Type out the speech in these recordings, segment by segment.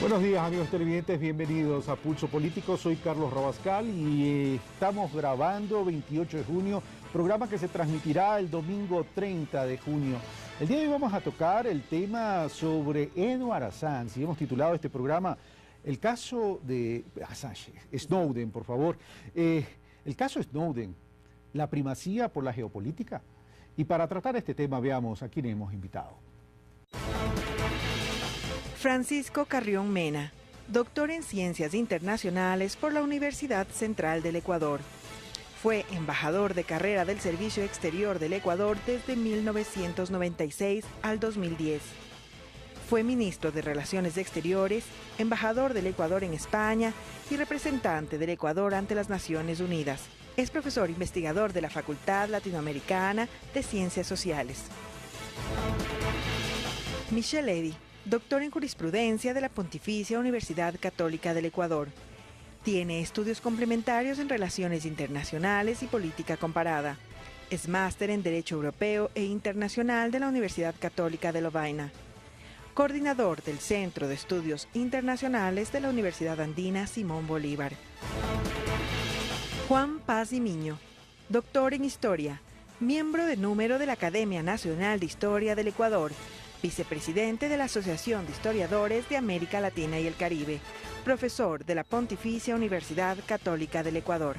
Buenos días, amigos televidentes, bienvenidos a Pulso Político. Soy Carlos Rabascal y estamos grabando 28 de junio, programa que se transmitirá el domingo 30 de junio. El día de hoy vamos a tocar el tema sobre Edward Assange y hemos titulado este programa el caso de Assange, Snowden, por favor. El caso Snowden, la primacía por la geopolítica. Y para tratar este tema veamos a quién hemos invitado. Francisco Carrión Mena, doctor en Ciencias Internacionales por la Universidad Central del Ecuador. Fue embajador de carrera del Servicio Exterior del Ecuador desde 1996 al 2010. Fue ministro de Relaciones Exteriores, embajador del Ecuador en España y representante del Ecuador ante las Naciones Unidas. Es profesor investigador de la Facultad Latinoamericana de Ciencias Sociales. Michel Eddy, doctor en jurisprudencia de la Pontificia Universidad Católica del Ecuador. Tiene estudios complementarios en relaciones internacionales y política comparada. Es máster en Derecho Europeo e Internacional de la Universidad Católica de Lovaina. Coordinador del Centro de Estudios Internacionales de la Universidad Andina Simón Bolívar. Juan Paz y Miño, doctor en Historia, miembro de número de la Academia Nacional de Historia del Ecuador, vicepresidente de la Asociación de Historiadores de América Latina y el Caribe, profesor de la Pontificia Universidad Católica del Ecuador.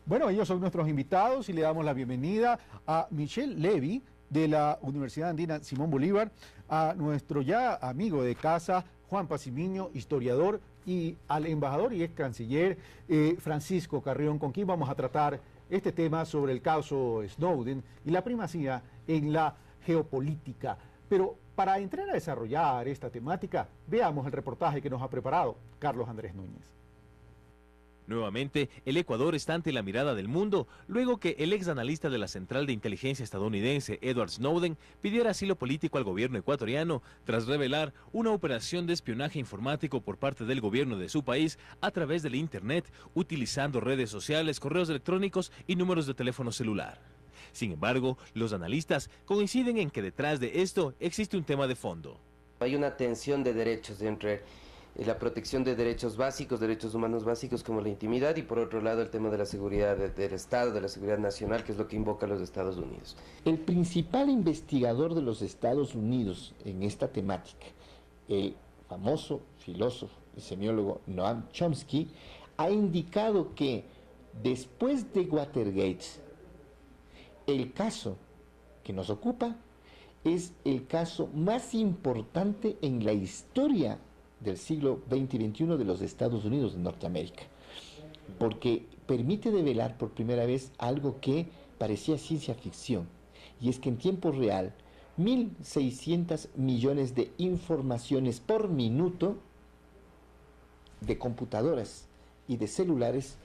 Bueno, ellos son nuestros invitados y le damos la bienvenida a Michel Levy de la Universidad Andina Simón Bolívar, a nuestro ya amigo de casa, Juan Paz y Miño, historiador, y al embajador y ex canciller Francisco Carrión, con quien vamos a tratar este tema sobre el caso Snowden y la primacía en la geopolítica. Pero para entrar a desarrollar esta temática, veamos el reportaje que nos ha preparado Carlos Andrés Núñez. Nuevamente, el Ecuador está ante la mirada del mundo, luego que el ex analista de la Central de Inteligencia estadounidense, Edward Snowden, pidiera asilo político al gobierno ecuatoriano tras revelar una operación de espionaje informático por parte del gobierno de su país a través del Internet, utilizando redes sociales, correos electrónicos y números de teléfono celular. Sin embargo, los analistas coinciden en que detrás de esto existe un tema de fondo. Hay una tensión de derechos entre la protección de derechos básicos, derechos humanos básicos como la intimidad, y por otro lado el tema de la seguridad del Estado, de la seguridad nacional, que es lo que invoca a los Estados Unidos. El principal investigador de los Estados Unidos en esta temática, el famoso filósofo y semiólogo Noam Chomsky, ha indicado que después de Watergate, el caso que nos ocupa es el caso más importante en la historia del siglo XX y XXI de los Estados Unidos de Norteamérica, porque permite develar por primera vez algo que parecía ciencia ficción, y es que en tiempo real 1.600 millones de informaciones por minuto de computadoras y de celulares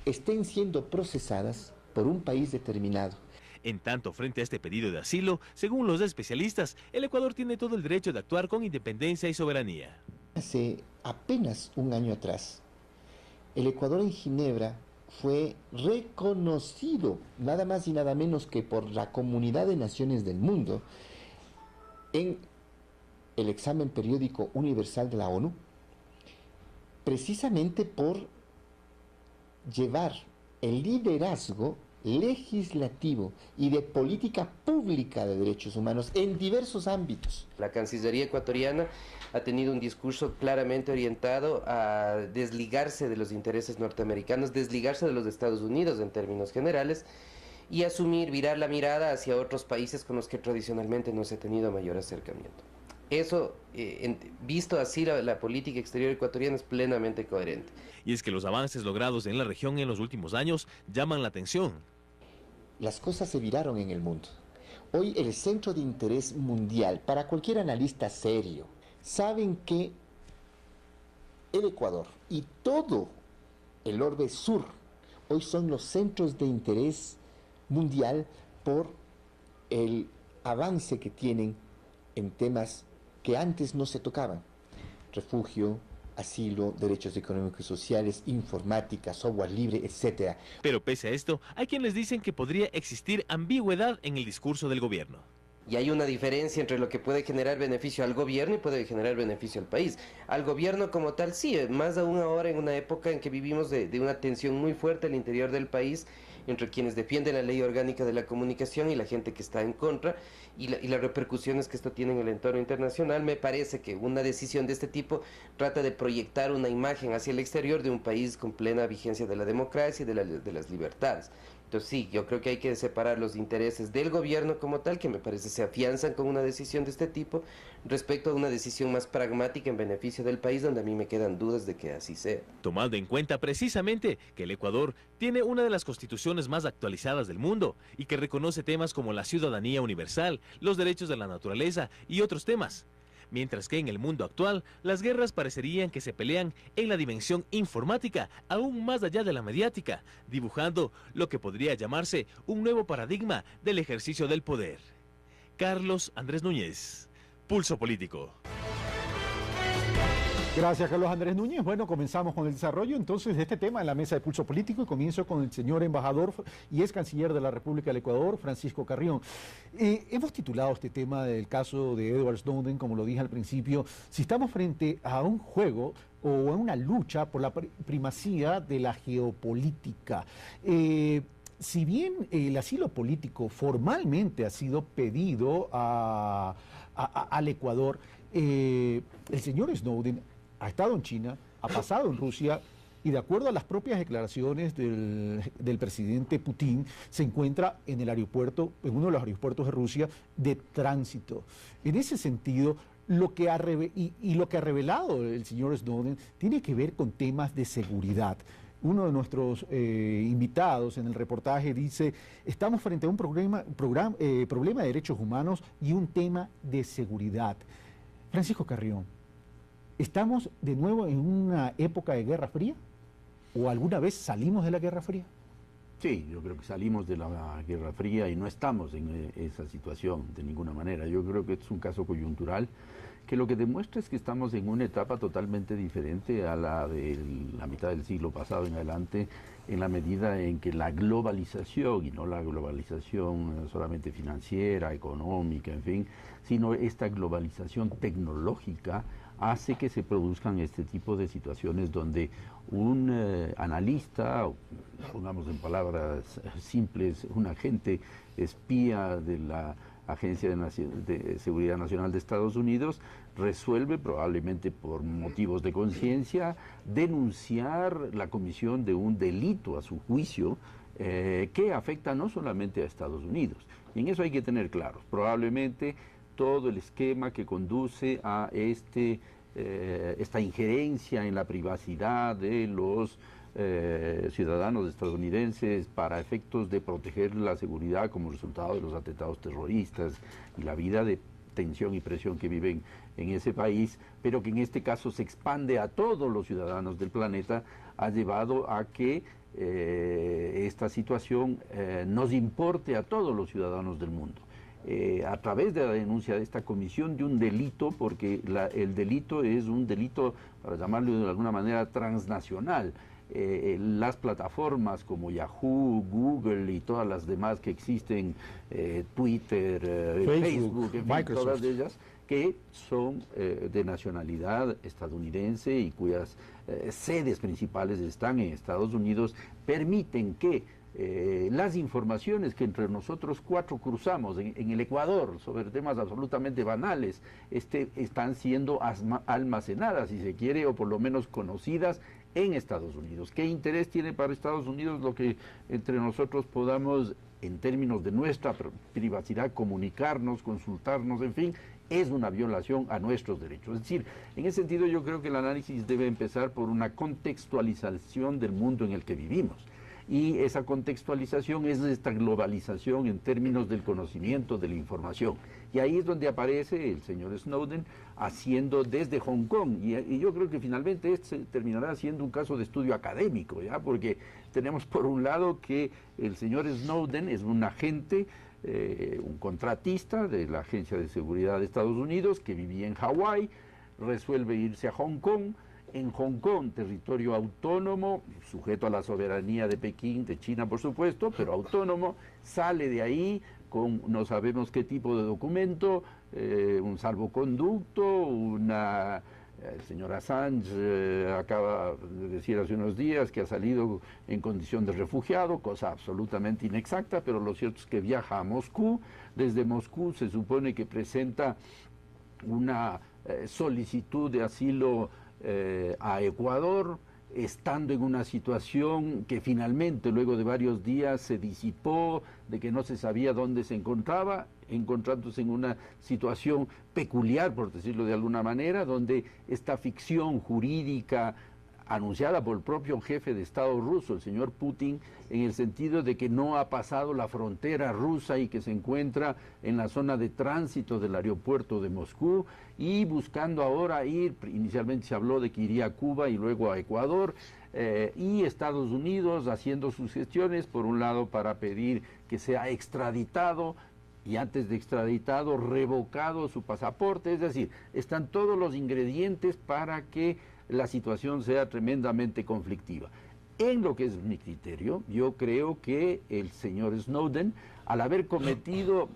estén siendo procesadas por un país determinado. En tanto, frente a este pedido de asilo, según los especialistas, el Ecuador tiene todo el derecho de actuar con independencia y soberanía. Hace apenas un año atrás, el Ecuador en Ginebra fue reconocido, nada más y nada menos que por la Comunidad de Naciones del Mundo, en el examen periódico universal de la ONU, precisamente por llevar el liderazgo legislativo y de política pública de derechos humanos en diversos ámbitos. La Cancillería ecuatoriana ha tenido un discurso claramente orientado a desligarse de los intereses norteamericanos, desligarse de los Estados Unidos en términos generales, y virar la mirada hacia otros países con los que tradicionalmente no se ha tenido mayor acercamiento. Eso, visto así, la política exterior ecuatoriana es plenamente coherente. Y es que los avances logrados en la región en los últimos años llaman la atención. Las cosas se viraron en el mundo. Hoy el centro de interés mundial, para cualquier analista serio, saben que el Ecuador y todo el orbe sur hoy son los centros de interés mundial por el avance que tienen en temas que antes no se tocaban: refugio, asilo, derechos económicos y sociales, informática, software libre, etc. Pero pese a esto, hay quienes dicen que podría existir ambigüedad en el discurso del gobierno. Y hay una diferencia entre lo que puede generar beneficio al gobierno y puede generar beneficio al país. Al gobierno como tal, sí, más aún ahora en una época en que vivimos de una tensión muy fuerte al interior del país, entre quienes defienden la ley orgánica de la comunicación y la gente que está en contra, y las repercusiones que esto tiene en el entorno internacional. Me parece que una decisión de este tipo trata de proyectar una imagen hacia el exterior de un país con plena vigencia de la democracia y de las libertades. Entonces sí, yo creo que hay que separar los intereses del gobierno como tal, que me parece se afianzan con una decisión de este tipo, respecto a una decisión más pragmática en beneficio del país, donde a mí me quedan dudas de que así sea. Tomando en cuenta precisamente que el Ecuador tiene una de las constituciones más actualizadas del mundo y que reconoce temas como la ciudadanía universal, los derechos de la naturaleza y otros temas. Mientras que en el mundo actual, las guerras parecerían que se pelean en la dimensión informática, aún más allá de la mediática, dibujando lo que podría llamarse un nuevo paradigma del ejercicio del poder. Carlos Andrés Núñez, Pulso Político. Gracias, Carlos Andrés Núñez. Bueno, comenzamos con el desarrollo entonces de este tema en la mesa de Pulso Político y comienzo con el señor embajador y ex canciller de la República del Ecuador, Francisco Carrión. Hemos titulado este tema del caso de Edward Snowden, como lo dije al principio, si estamos frente a un juego o a una lucha por la primacía de la geopolítica. Si bien el asilo político formalmente ha sido pedido al Ecuador, el señor Snowden ha estado en China, ha pasado en Rusia y de acuerdo a las propias declaraciones del presidente Putin, se encuentra en el aeropuerto, en uno de los aeropuertos de Rusia, de tránsito. En ese sentido, lo que ha revelado el señor Snowden tiene que ver con temas de seguridad. Uno de nuestros invitados en el reportaje dice, estamos frente a un problema de derechos humanos y un tema de seguridad. Francisco Carrión, ¿estamos de nuevo en una época de Guerra Fría? ¿O alguna vez salimos de la Guerra Fría? Sí, yo creo que salimos de la Guerra Fría y no estamos en esa situación de ninguna manera. Yo creo que es un caso coyuntural que lo que demuestra es que estamos en una etapa totalmente diferente a la de la mitad del siglo pasado en adelante, en la medida en que la globalización, y no la globalización solamente financiera, económica, en fin, sino esta globalización tecnológica hace que se produzcan este tipo de situaciones donde un analista, o pongamos en palabras simples, un agente espía de la Agencia de Seguridad Nacional de Estados Unidos, resuelve, probablemente por motivos de conciencia, denunciar la comisión de un delito a su juicio que afecta no solamente a Estados Unidos. Y en eso hay que tener claro, probablemente todo el esquema que conduce a esta injerencia en la privacidad de los ciudadanos estadounidenses para efectos de proteger la seguridad como resultado de los atentados terroristas y la vida de tensión y presión que viven en ese país, pero que en este caso se expande a todos los ciudadanos del planeta, ha llevado a que esta situación nos importe a todos los ciudadanos del mundo. A través de la denuncia de esta comisión de un delito, porque el delito es un delito, para llamarlo de alguna manera, transnacional. Las plataformas como Yahoo, Google y todas las demás que existen, Twitter, Facebook, en fin, todas ellas, que son de nacionalidad estadounidense y cuyas sedes principales están en Estados Unidos, permiten que las informaciones que entre nosotros cuatro cruzamos en el Ecuador sobre temas absolutamente banales están siendo almacenadas, si se quiere, o por lo menos conocidas en Estados Unidos. ¿Qué interés tiene para Estados Unidos lo que entre nosotros podamos, en términos de nuestra privacidad, comunicarnos, consultarnos, en fin? Es una violación a nuestros derechos. Es decir, en ese sentido yo creo que el análisis debe empezar por una contextualización del mundo en el que vivimos. Y esa contextualización es esta globalización en términos del conocimiento, de la información. Y ahí es donde aparece el señor Snowden haciendo desde Hong Kong. Y yo creo que finalmente este terminará siendo un caso de estudio académico, ¿ya? Porque tenemos por un lado que el señor Snowden es un agente, un contratista de la Agencia de Seguridad de Estados Unidos que vivía en Hawái, resuelve irse a Hong Kong. En Hong Kong, territorio autónomo, sujeto a la soberanía de Pekín, de China por supuesto, pero autónomo, sale de ahí con no sabemos qué tipo de documento, un salvoconducto, el señor Assange acaba de decir hace unos días que ha salido en condición de refugiado, cosa absolutamente inexacta, pero lo cierto es que viaja a Moscú. Desde Moscú se supone que presenta una solicitud de asilo a Ecuador, estando en una situación que finalmente, luego de varios días, se disipó, de que no se sabía dónde se encontraba, encontrándose en una situación peculiar, por decirlo de alguna manera, donde esta ficción jurídica anunciada por el propio jefe de Estado ruso, el señor Putin, en el sentido de que no ha pasado la frontera rusa y que se encuentra en la zona de tránsito del aeropuerto de Moscú, y buscando ahora ir, inicialmente se habló de que iría a Cuba y luego a Ecuador, y Estados Unidos haciendo sus gestiones, por un lado para pedir que sea extraditado, y antes de extraditado, revocado su pasaporte. Es decir, están todos los ingredientes para que la situación sea tremendamente conflictiva. En lo que es mi criterio, yo creo que el señor Snowden, al haber cometido,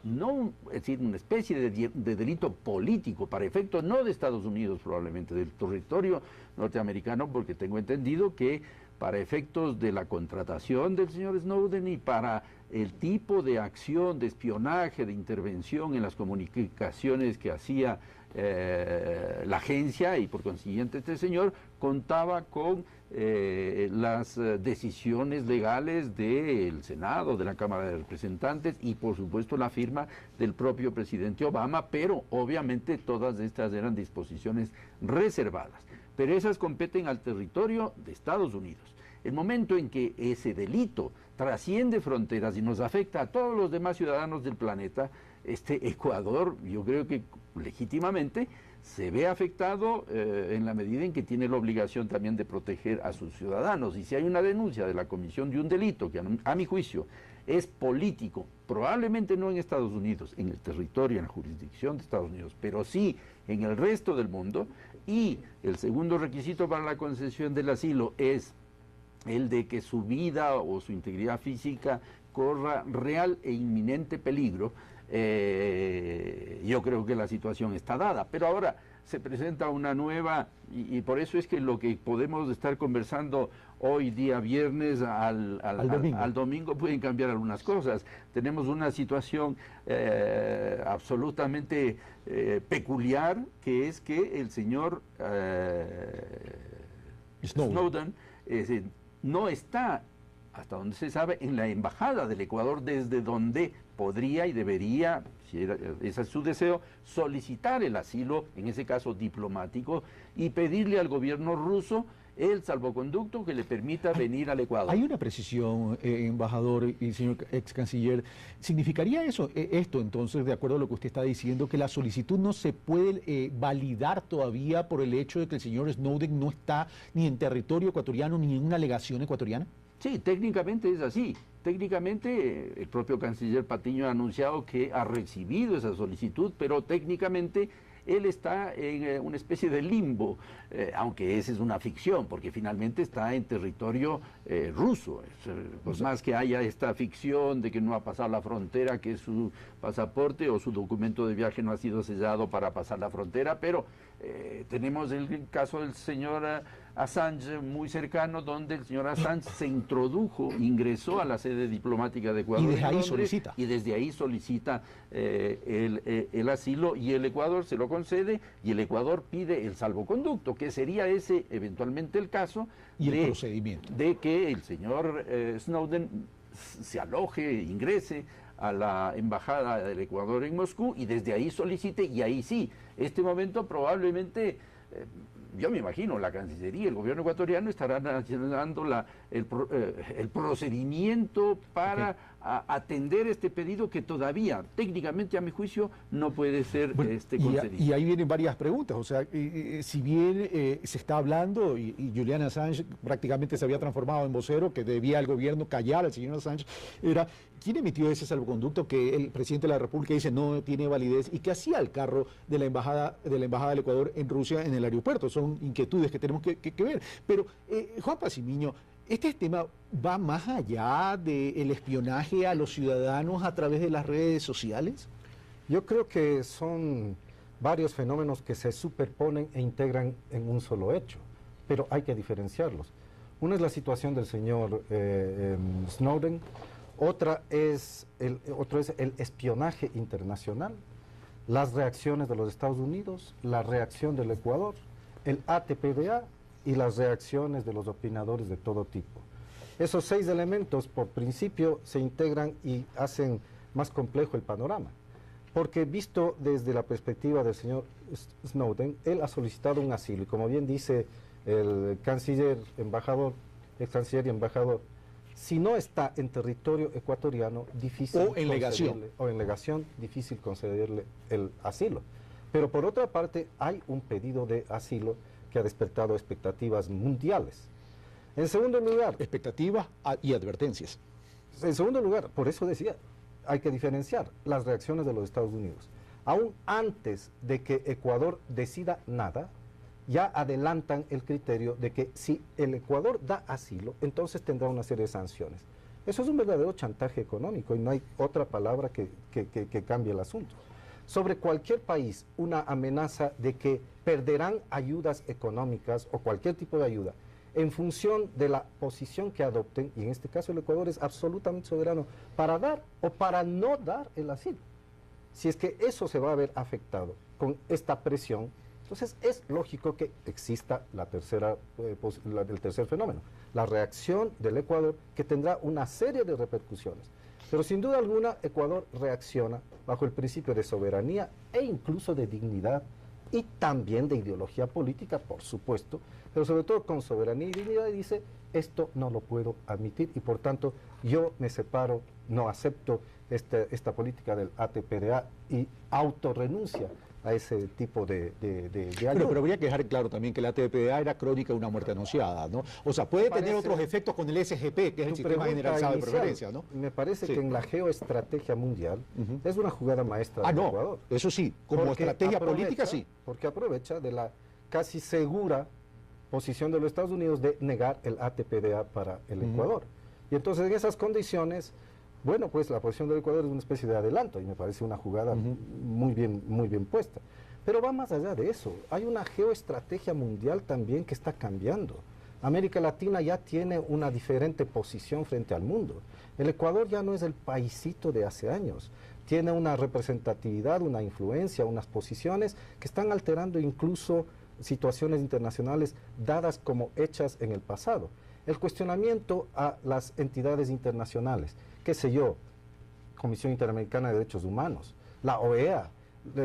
es decir, una especie de delito político, para efectos no de Estados Unidos probablemente, del territorio norteamericano, porque tengo entendido que para efectos de la contratación del señor Snowden y para el tipo de acción, de espionaje, de intervención en las comunicaciones que hacía la agencia, y por consiguiente este señor contaba con las decisiones legales del Senado, de la Cámara de Representantes y por supuesto la firma del propio presidente Obama, pero obviamente todas estas eran disposiciones reservadas, pero esas competen al territorio de Estados Unidos. El momento en que ese delito trasciende fronteras y nos afecta a todos los demás ciudadanos del planeta, Ecuador, yo creo que legítimamente se ve afectado en la medida en que tiene la obligación también de proteger a sus ciudadanos. Y si hay una denuncia de la comisión de un delito que a mi juicio es político, probablemente no en Estados Unidos, en el territorio, en la jurisdicción de Estados Unidos, pero sí en el resto del mundo, y el segundo requisito para la concesión del asilo es el de que su vida o su integridad física corra real e inminente peligro, yo creo que la situación está dada. Pero ahora se presenta una nueva, y por eso es que lo que podemos estar conversando hoy día viernes al domingo pueden cambiar algunas cosas. Tenemos una situación absolutamente peculiar, que es que el señor Snowden no está, hasta donde se sabe, en la embajada del Ecuador, desde donde podría y debería, si ese es su deseo, solicitar el asilo, en ese caso diplomático, y pedirle al gobierno ruso el salvoconducto que le permita venir al Ecuador. Hay una precisión, embajador y señor ex canciller. ¿Significaría eso, esto entonces, de acuerdo a lo que usted está diciendo, que la solicitud no se puede validar todavía por el hecho de que el señor Snowden no está ni en territorio ecuatoriano ni en una legación ecuatoriana? Sí, técnicamente es así. Técnicamente el propio canciller Patiño ha anunciado que ha recibido esa solicitud, pero técnicamente él está en una especie de limbo, aunque esa es una ficción, porque finalmente está en territorio ruso. Por más que haya esta ficción de que no ha pasado la frontera, que su pasaporte o su documento de viaje no ha sido sellado para pasar la frontera, pero tenemos el caso del señor Assange muy cercano, donde el señor Assange se ingresó a la sede diplomática de Ecuador. Y desde ahí Londres, solicita. Y desde ahí solicita el asilo, y el Ecuador se lo concede, y el Ecuador pide el salvoconducto, que sería ese eventualmente el caso y el procedimiento de que el señor Snowden se aloje, ingrese a la embajada del Ecuador en Moscú y desde ahí solicite, y ahí sí, este momento probablemente, yo me imagino, la Cancillería, el gobierno ecuatoriano estarán dando el procedimiento para atender este pedido que todavía, técnicamente a mi juicio, no puede ser concedido. Y ahí vienen varias preguntas, o sea, si bien se está hablando, y Julian Assange prácticamente se había transformado en vocero, que debía el gobierno callar al señor Assange, era ¿quién emitió ese salvoconducto que el presidente de la República dice no tiene validez y que hacía el carro de la embajada del Ecuador en Rusia en el aeropuerto? Son inquietudes que tenemos que ver. Pero, Juan Pacimiño, Este tema va más allá del espionaje a los ciudadanos a través de las redes sociales. Yo creo que son varios fenómenos que se superponen e integran en un solo hecho, pero hay que diferenciarlos. Una es la situación del señor Snowden, otro es el espionaje internacional, las reacciones de los Estados Unidos, la reacción del Ecuador, el ATPDA y las reacciones de los opinadores de todo tipo. Esos 6 elementos, por principio, se integran y hacen más complejo el panorama. Porque visto desde la perspectiva del señor Snowden, él ha solicitado un asilo, y como bien dice el canciller embajador, el canciller y embajador, si no está en territorio ecuatoriano, difícil o en legación, difícil concederle el asilo. Pero por otra parte, hay un pedido de asilo que ha despertado expectativas mundiales. En segundo lugar, expectativas y advertencias. En segundo lugar, por eso decía, hay que diferenciar las reacciones de los Estados Unidos. Aún antes de que Ecuador decida nada, ya adelantan el criterio de que si el Ecuador da asilo, entonces tendrá una serie de sanciones. Eso es un verdadero chantaje económico y no hay otra palabra que cambie el asunto. Sobre cualquier país, una amenaza de que perderán ayudas económicas o cualquier tipo de ayuda en función de la posición que adopten, y en este caso el Ecuador es absolutamente soberano para dar o para no dar el asilo. Si es que eso se va a ver afectado con esta presión, entonces es lógico que exista el tercer fenómeno, la reacción del Ecuador, que tendrá una serie de repercusiones. Pero sin duda alguna, Ecuador reacciona bajo el principio de soberanía e incluso de dignidad y también de ideología política, por supuesto, pero sobre todo con soberanía y dignidad, y dice, esto no lo puedo admitir y por tanto yo me separo, no acepto esta política del ATPDA y autorrenuncia a ese tipo de ayuda. Pero habría que dejar claro también que la ATPDA era crónica de una muerte anunciada, ¿no? O sea, puede tener otros efectos con el SGP, que es el Sistema Generalizado de Preferencias, ¿no? Me parece que en la geoestrategia mundial es una jugada maestra del Ecuador. Eso sí, como estrategia política sí. Porque aprovecha de la casi segura posición de los Estados Unidos de negar el ATPDA para el Ecuador. Y entonces en esas condiciones, bueno, pues la posición del Ecuador es una especie de adelanto y me parece una jugada muy bien puesta. Pero va más allá de eso. Hay una geoestrategia mundial también que está cambiando. América Latina ya tiene una diferente posición frente al mundo. El Ecuador ya no es el paisito de hace años. Tiene una representatividad, una influencia, unas posiciones que están alterando incluso situaciones internacionales dadas como hechas en el pasado. El cuestionamiento a las entidades internacionales, qué sé yo, Comisión Interamericana de Derechos Humanos, la OEA,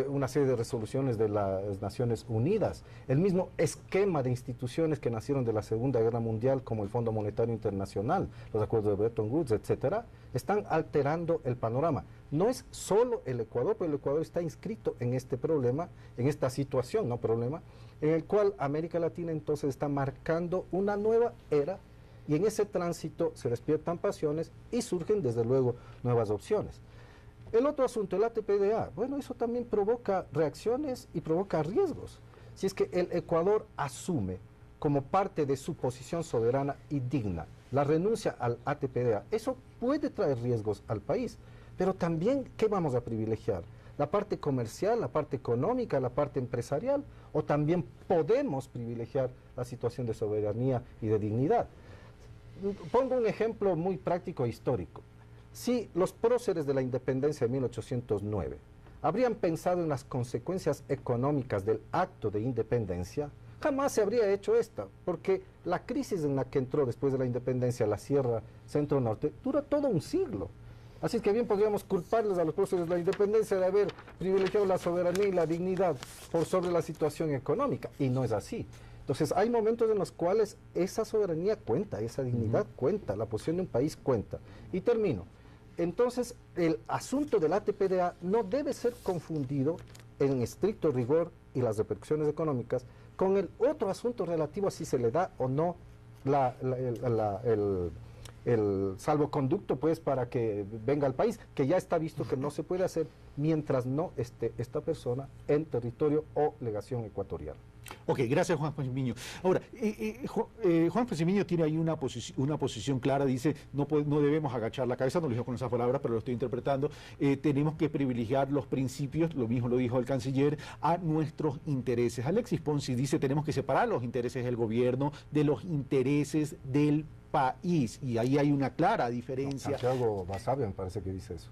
una serie de resoluciones de las Naciones Unidas, el mismo esquema de instituciones que nacieron de la Segunda Guerra Mundial, como el Fondo Monetario Internacional, los acuerdos de Bretton Woods, etcétera, están alterando el panorama. No es solo el Ecuador, pero el Ecuador está inscrito en este problema, en esta situación, no problema, en el cual América Latina entonces está marcando una nueva era y en ese tránsito se despiertan pasiones y surgen desde luego nuevas opciones. El otro asunto, el ATPDA, bueno, eso también provoca reacciones y provoca riesgos. Si es que el Ecuador asume como parte de su posición soberana y digna la renuncia al ATPDA, eso puede traer riesgos al país. Pero también, ¿qué vamos a privilegiar? ¿La parte comercial, la parte económica, la parte empresarial? ¿O también podemos privilegiar la situación de soberanía y de dignidad? Pongo un ejemplo muy práctico e histórico. Si los próceres de la independencia de 1809 habrían pensado en las consecuencias económicas del acto de independencia, jamás se habría hecho esta, porque la crisis en la que entró después de la independencia la Sierra Centro-Norte dura todo un siglo. Así que bien podríamos culparles a los próceres de la independencia de haber privilegiado la soberanía y la dignidad por sobre la situación económica, y no es así. Entonces hay momentos en los cuales esa soberanía cuenta, esa dignidad cuenta, la posición de un país cuenta. Y termino. Entonces el asunto del ATPDA no debe ser confundido en estricto rigor y las repercusiones económicas con el otro asunto relativo a si se le da o no el salvoconducto pues para que venga al país, que ya está visto que no se puede hacer mientras no esté esta persona en territorio o legación ecuatoriana. Ok, gracias Juan Pacimiño. Ahora, Juan Pacimiño tiene ahí una posición clara, dice, no debemos agachar la cabeza, no lo dijo con esas palabras, pero lo estoy interpretando, tenemos que privilegiar los principios, lo mismo lo dijo el canciller, a nuestros intereses. Alexis Ponzi dice, tenemos que separar los intereses del gobierno de los intereses del país, y ahí hay una clara diferencia. Santiago Basabe me parece que dice eso.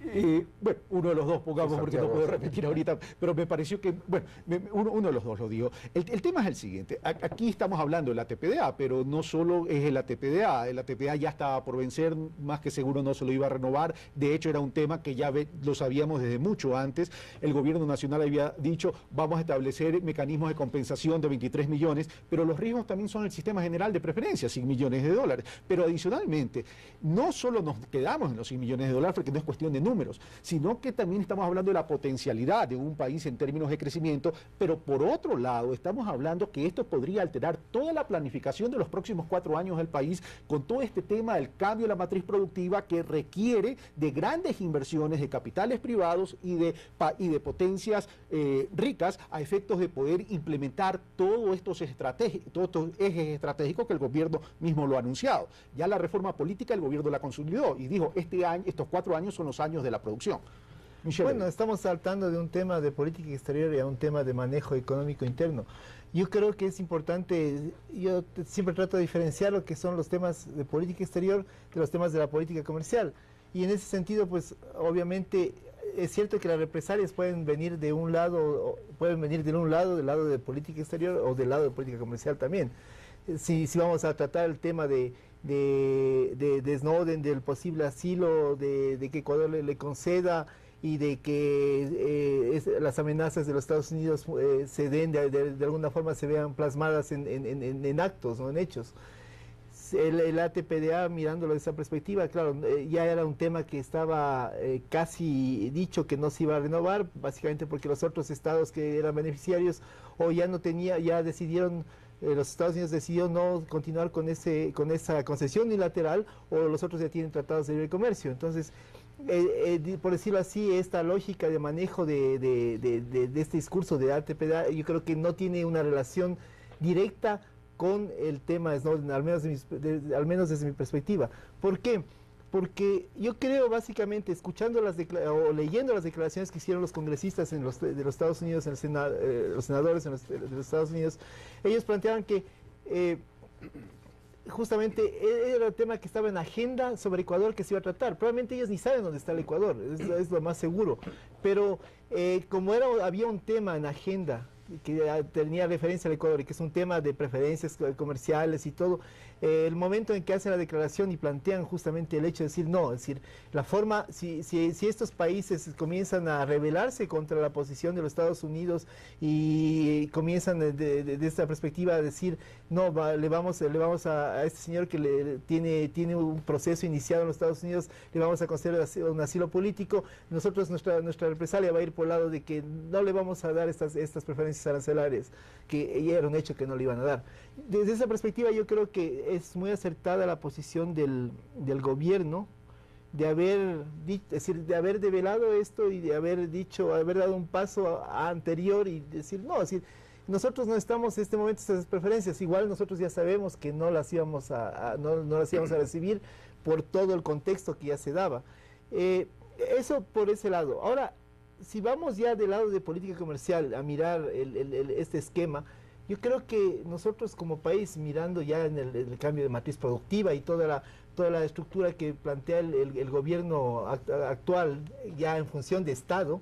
Bueno, uno de los dos, pongamos, Sí, porque no puedo repetir ahorita, pero me pareció que, bueno, uno de los dos lo dijo. El tema es el siguiente, aquí estamos hablando del ATPDA, pero no solo es el ATPDA ya estaba por vencer, más que seguro no se lo iba a renovar, de hecho era un tema que ya lo sabíamos desde mucho antes, el gobierno nacional había dicho, vamos a establecer mecanismos de compensación de 23 millones, pero los riesgos también son el sistema general de preferencias, 100 millones de dólares. Pero adicionalmente, no solo nos quedamos en los 100 millones de dólares, porque no es cuestión de números, sino que también estamos hablando de la potencialidad de un país en términos de crecimiento, pero por otro lado, estamos hablando que esto podría alterar toda la planificación de los próximos 4 años del país, con todo este tema del cambio de la matriz productiva que requiere de grandes inversiones de capitales privados y de potencias ricas a efectos de poder implementar todos estos ejes estratégicos que el gobierno mismo lo ha anunciado. Ya la reforma política el gobierno la consolidó y dijo, estos 4 años son los años de la producción. Michelle. Bueno, estamos saltando de un tema de política exterior y a un tema de manejo económico interno. Yo creo que es importante, yo siempre trato de diferenciar lo que son los temas de política exterior de los temas de la política comercial. Y en ese sentido, pues obviamente es cierto que las represalias pueden venir de un lado, del lado de política exterior o del lado de política comercial también. Si vamos a tratar el tema de Snowden, del posible asilo, de que Ecuador le conceda y de que las amenazas de los Estados Unidos se den, de alguna forma se vean plasmadas en actos, ¿no? En hechos. El ATPDA, mirándolo desde esa perspectiva, claro, ya era un tema que estaba casi dicho que no se iba a renovar, básicamente porque los otros estados que eran beneficiarios o ya no ya decidieron, los Estados Unidos decidió no continuar con esa concesión unilateral, o los otros ya tienen tratados de libre comercio. Entonces, por decirlo así, esta lógica de manejo de este discurso de ATPDA, yo creo que no tiene una relación directa con el tema de Snowden, al menos desde mi perspectiva. ¿Por qué? Porque yo creo, básicamente, escuchando o leyendo las declaraciones que hicieron los congresistas de los Estados Unidos, los senadores de los Estados Unidos, ellos planteaban que justamente era el tema que estaba en agenda sobre Ecuador que se iba a tratar. Probablemente ellos ni saben dónde está el Ecuador, es lo más seguro. Pero como había un tema en agenda que tenía referencia al Ecuador y que es un tema de preferencias comerciales y todo, el momento en que hacen la declaración y plantean justamente el hecho de decir no, es decir, la forma, si estos países comienzan a rebelarse contra la posición de los Estados Unidos y comienzan de esta perspectiva a decir no, le vamos a este señor que tiene un proceso iniciado en los Estados Unidos, le vamos a conceder un asilo político, nosotros nuestra represalia va a ir por el lado de que no le vamos a dar estas preferencias arancelarias, que ya era un hecho que no le iban a dar. Desde esa perspectiva yo creo que es muy acertada la posición del gobierno de haber develado esto y de haber dado un paso anterior y decir no, es decir, nosotros no estamos en este momento estas preferencias, igual nosotros ya sabemos que no las íbamos a recibir por todo el contexto que ya se daba. Eso por ese lado. Ahora, si vamos ya del lado de política comercial a mirar este esquema, yo creo que nosotros como país, mirando ya en el cambio de matriz productiva y toda la estructura que plantea el gobierno actual ya en función de Estado,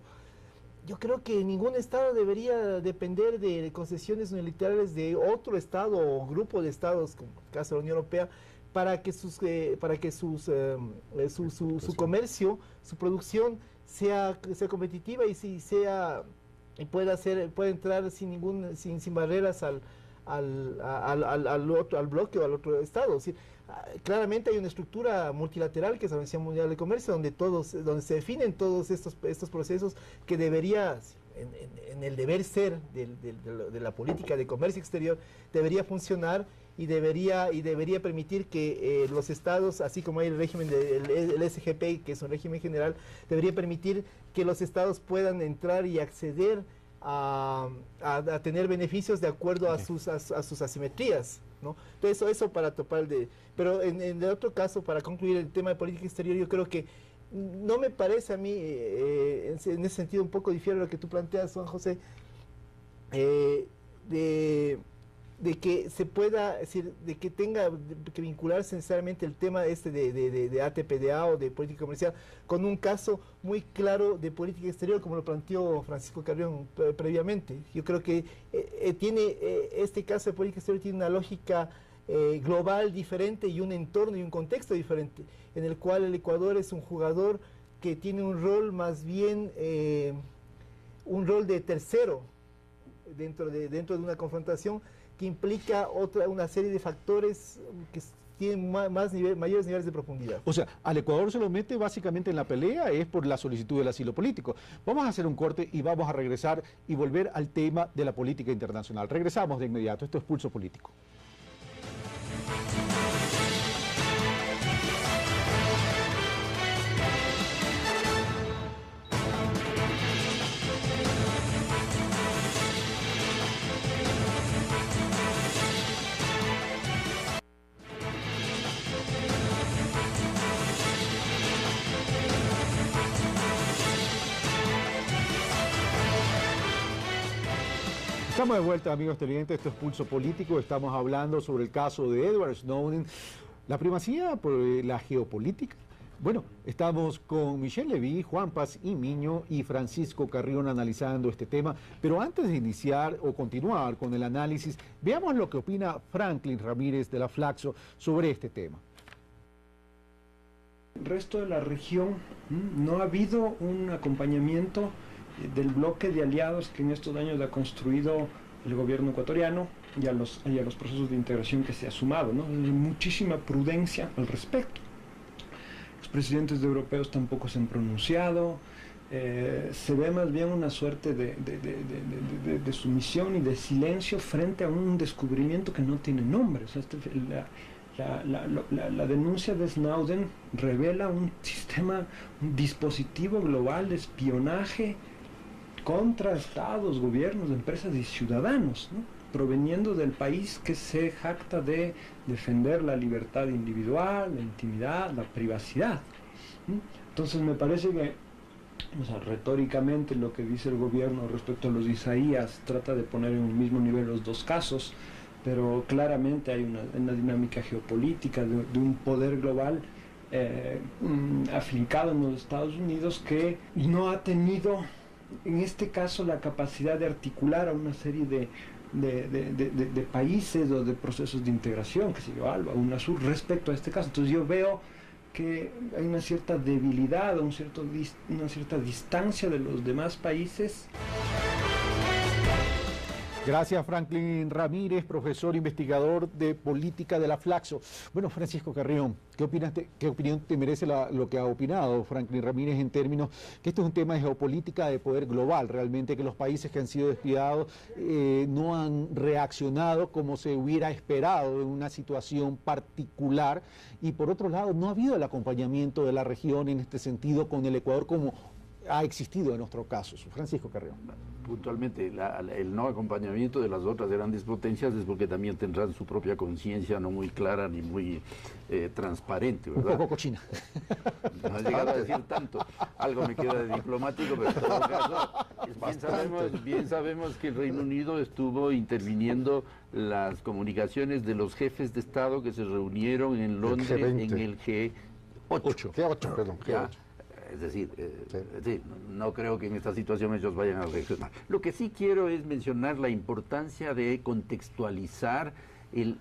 yo creo que ningún Estado debería depender de concesiones unilaterales de otro Estado o grupo de Estados, como el caso de la Unión Europea, para que su comercio, su producción sea competitiva y pueda entrar sin barreras al bloque o al otro Estado. Es decir, claramente hay una estructura multilateral que es la Organización Mundial de Comercio, donde se definen todos estos procesos que debería, en el deber ser de la política de comercio exterior, debería funcionar y debería permitir que los estados, así como hay el régimen del SGP, que es un régimen general, debería permitir que los estados puedan entrar y acceder a tener beneficios de acuerdo a sus asimetrías, ¿no? Entonces eso para topar pero en el otro caso, para concluir el tema de política exterior, yo creo que no me parece a mí, en ese sentido un poco difiere lo que tú planteas, Juan José, de que se pueda, es decir, de que tenga que vincularse necesariamente el tema de ATPDA o de política comercial con un caso muy claro de política exterior, como lo planteó Francisco Carrión previamente. Yo creo que este caso de política exterior tiene una lógica global diferente y un entorno y un contexto diferente, en el cual el Ecuador es un jugador que tiene un rol más bien, un rol de tercero dentro de una confrontación que implica una serie de factores que tienen mayores niveles de profundidad. O sea, al Ecuador se lo mete básicamente en la pelea es por la solicitud del asilo político. Vamos a hacer un corte y vamos a regresar y volver al tema de la política internacional. Regresamos de inmediato. Esto es Pulso Político. Estamos de vuelta, amigos televidentes, esto es Pulso Político, estamos hablando sobre el caso de Edward Snowden, la primacía por la geopolítica. Bueno, estamos con Michelle Levy, Juan Pazmiño y Francisco Carrión analizando este tema, pero antes de iniciar o continuar con el análisis, veamos lo que opina Franklin Ramírez de la Flaxo sobre este tema. El resto de la región no ha habido un acompañamiento del bloque de aliados que en estos años ha construido el gobierno ecuatoriano y a los procesos de integración que se ha sumado, ¿no? Hay muchísima prudencia al respecto. Los presidentes europeos tampoco se han pronunciado, se ve más bien una suerte de sumisión y de silencio frente a un descubrimiento que no tiene nombre. O sea, la denuncia de Snowden revela un sistema, un dispositivo global de espionaje contra estados, gobiernos, empresas y ciudadanos, ¿no? Proveniendo del país que se jacta de defender la libertad individual, la intimidad, la privacidad, ¿no? Entonces me parece que, o sea, retóricamente lo que dice el gobierno respecto a los Isaías trata de poner en un mismo nivel los dos casos, pero claramente hay una dinámica geopolítica de un poder global afincado en los Estados Unidos que no ha tenido, en este caso, la capacidad de articular a una serie de países o de procesos de integración, que se yo, ALBA, UNASUR, respecto a este caso. Entonces yo veo que hay una cierta debilidad, una cierta distancia de los demás países. Gracias, Franklin Ramírez, profesor investigador de política de la Flaxo. Bueno, Francisco Carrión, ¿qué opinión te merece lo que ha opinado Franklin Ramírez en términos que esto es un tema de geopolítica de poder global, realmente que los países que han sido despiadados no han reaccionado como se hubiera esperado en una situación particular y por otro lado no ha habido el acompañamiento de la región en este sentido con el Ecuador como ha existido en nuestro caso? Francisco Carrión. Puntualmente, el no acompañamiento de las otras grandes potencias es porque también tendrán su propia conciencia no muy clara ni muy transparente, ¿verdad? Un poco cochina. No he llegado a decir tanto, algo me queda de diplomático, pero en todo caso, bien sabemos que el Reino Unido estuvo interviniendo las comunicaciones de los jefes de Estado que se reunieron en Londres en el G8. G8, perdón, G8. Es decir, no creo que en esta situación ellos vayan a reaccionar. Lo que sí quiero es mencionar la importancia de contextualizar el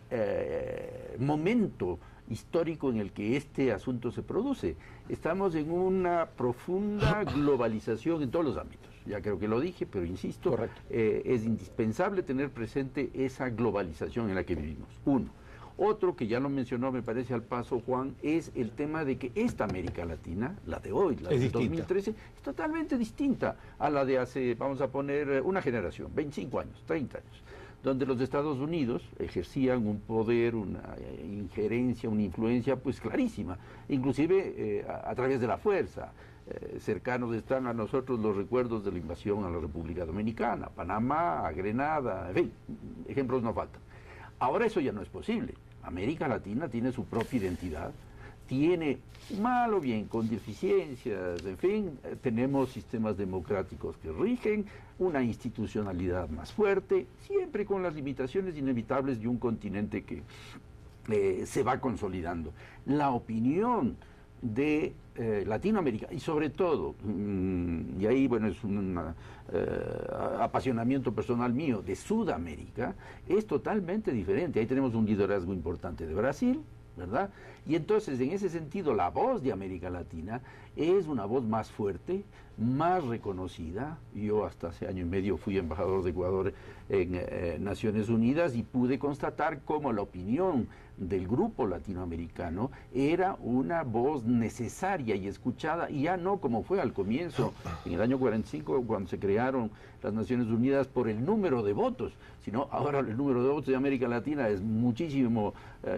momento histórico en el que este asunto se produce. Estamos en una profunda globalización en todos los ámbitos. Ya creo que lo dije, pero insisto, es indispensable tener presente esa globalización en la que vivimos. Uno. Otro que ya lo mencionó, me parece al paso, Juan, es el tema de que esta América Latina, la de hoy, la de 2013, es totalmente distinta a la de hace, vamos a poner, una generación, 25 años, 30 años, donde los Estados Unidos ejercían un poder, una injerencia, una influencia pues clarísima, inclusive a través de la fuerza. cercanos están a nosotros los recuerdos de la invasión a la República Dominicana, Panamá, Grenada, en fin, ejemplos no faltan. Ahora eso ya no es posible. América Latina tiene su propia identidad, tiene, mal o bien, con deficiencias, en fin, tenemos sistemas democráticos que rigen, una institucionalidad más fuerte, siempre con las limitaciones inevitables de un continente que se va consolidando. La opinión de Latinoamérica y sobre todo, y ahí bueno es un apasionamiento personal mío, de Sudamérica, es totalmente diferente. Ahí tenemos un liderazgo importante de Brasil, ¿verdad? Y entonces, en ese sentido, la voz de América Latina es una voz más fuerte, más reconocida. Yo hasta hace año y medio fui embajador de Ecuador en Naciones Unidas y pude constatar cómo la opinión del grupo latinoamericano era una voz necesaria y escuchada, y ya no como fue al comienzo, en el año 45, cuando se crearon las Naciones Unidas por el número de votos, sino ahora el número de votos de América Latina es muchísimo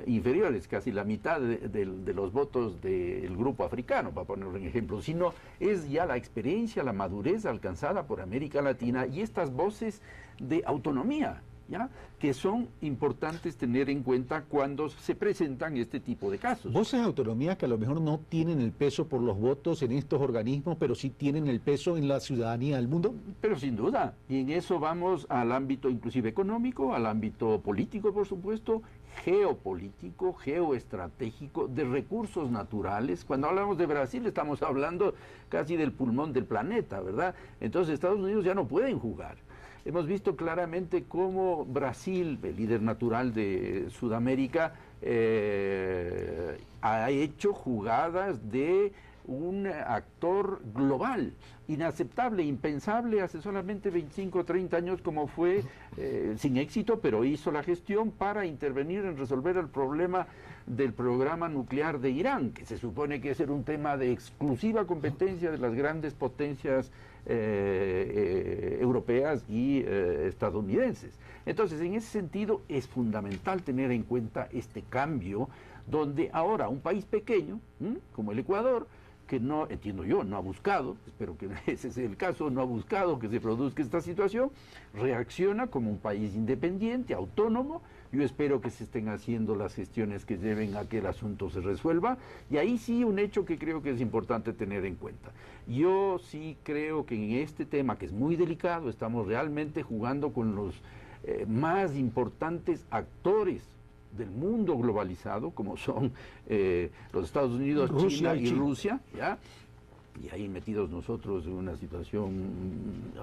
inferior, es casi la mitad de los votos del grupo africano, para poner un ejemplo, sino es ya la experiencia, la madurez alcanzada por América Latina y estas voces de autonomía, ¿ya?, que son importantes tener en cuenta cuando se presentan este tipo de casos. Voces de autonomía que a lo mejor no tienen el peso por los votos en estos organismos, pero sí tienen el peso en la ciudadanía del mundo. Pero sin duda, y en eso vamos al ámbito inclusive económico, al ámbito político, por supuesto, geopolítico, geoestratégico, de recursos naturales. Cuando hablamos de Brasil estamos hablando casi del pulmón del planeta, ¿verdad? Entonces Estados Unidos ya no pueden jugar. Hemos visto claramente cómo Brasil, el líder natural de Sudamérica, ha hecho jugadas de un actor global, inaceptable, impensable hace solamente 25 o 30 años, como fue, sin éxito, pero hizo la gestión para intervenir en resolver el problema del programa nuclear de Irán, que se supone que es un tema de exclusiva competencia de las grandes potencias europeas y estadounidenses. Entonces, en ese sentido, es fundamental tener en cuenta este cambio, donde ahora un país pequeño, como el Ecuador, que no, entiendo yo, no ha buscado, espero que ese sea el caso, no ha buscado que se produzca esta situación, reacciona como un país independiente, autónomo. Yo espero que se estén haciendo las gestiones que lleven a que el asunto se resuelva, y ahí sí un hecho que creo que es importante tener en cuenta. Yo sí creo que en este tema, que es muy delicado, estamos realmente jugando con los más importantes actores del mundo globalizado, como son los Estados Unidos, China y Rusia, ¿ya? Y ahí metidos nosotros en una situación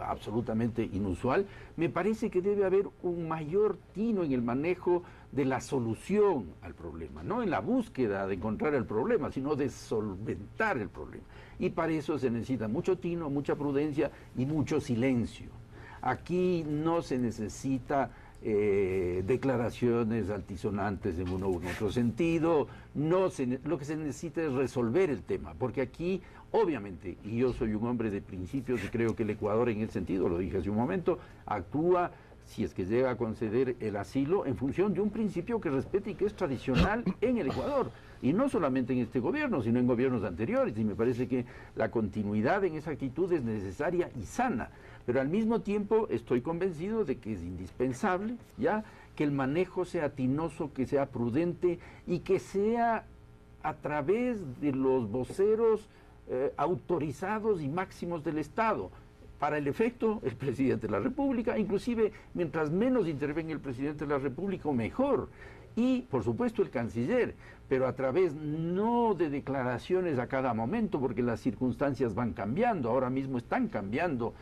absolutamente inusual. Me parece que debe haber un mayor tino en el manejo de la solución al problema, no en la búsqueda de encontrar el problema, sino de solventar el problema. Y para eso se necesita mucho tino, mucha prudencia y mucho silencio. Aquí no se necesita declaraciones altisonantes en uno u otro sentido, lo que se necesita es resolver el tema, porque aquí, obviamente, y yo soy un hombre de principios y creo que el Ecuador en ese sentido, lo dije hace un momento, actúa, si es que llega a conceder el asilo, en función de un principio que respete y que es tradicional en el Ecuador, y no solamente en este gobierno, sino en gobiernos anteriores, y me parece que la continuidad en esa actitud es necesaria y sana. Pero al mismo tiempo estoy convencido de que es indispensable ya que el manejo sea tinoso, que sea prudente y que sea a través de los voceros autorizados y máximos del Estado. Para el efecto, el presidente de la República, inclusive mientras menos intervenga el presidente de la República, mejor. Y, por supuesto, el canciller, pero a través no de declaraciones a cada momento, porque las circunstancias van cambiando, ahora mismo están cambiando,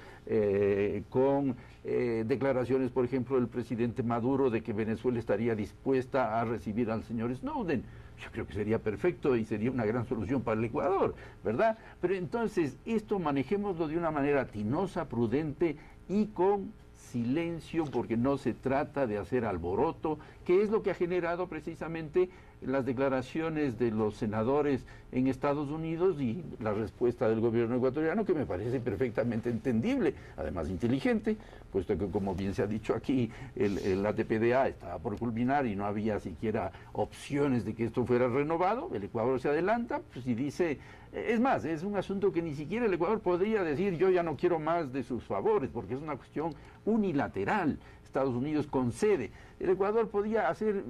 con declaraciones, por ejemplo, del presidente Maduro de que Venezuela estaría dispuesta a recibir al señor Snowden. Yo creo que sería perfecto y sería una gran solución para el Ecuador, ¿verdad? Pero entonces, esto manejémoslo de una manera tinosa, prudente y con silencio, porque no se trata de hacer alboroto, que es lo que ha generado precisamente las declaraciones de los senadores en Estados Unidos y la respuesta del gobierno ecuatoriano, que me parece perfectamente entendible, además inteligente, puesto que, como bien se ha dicho aquí, el ATPDA estaba por culminar y no había siquiera opciones de que esto fuera renovado. El Ecuador se adelanta, pues, y dice, Es más, es un asunto que ni siquiera el Ecuador podría decir yo ya no quiero más de sus favores, porque es una cuestión unilateral. Estados Unidos concede. El Ecuador podía hacer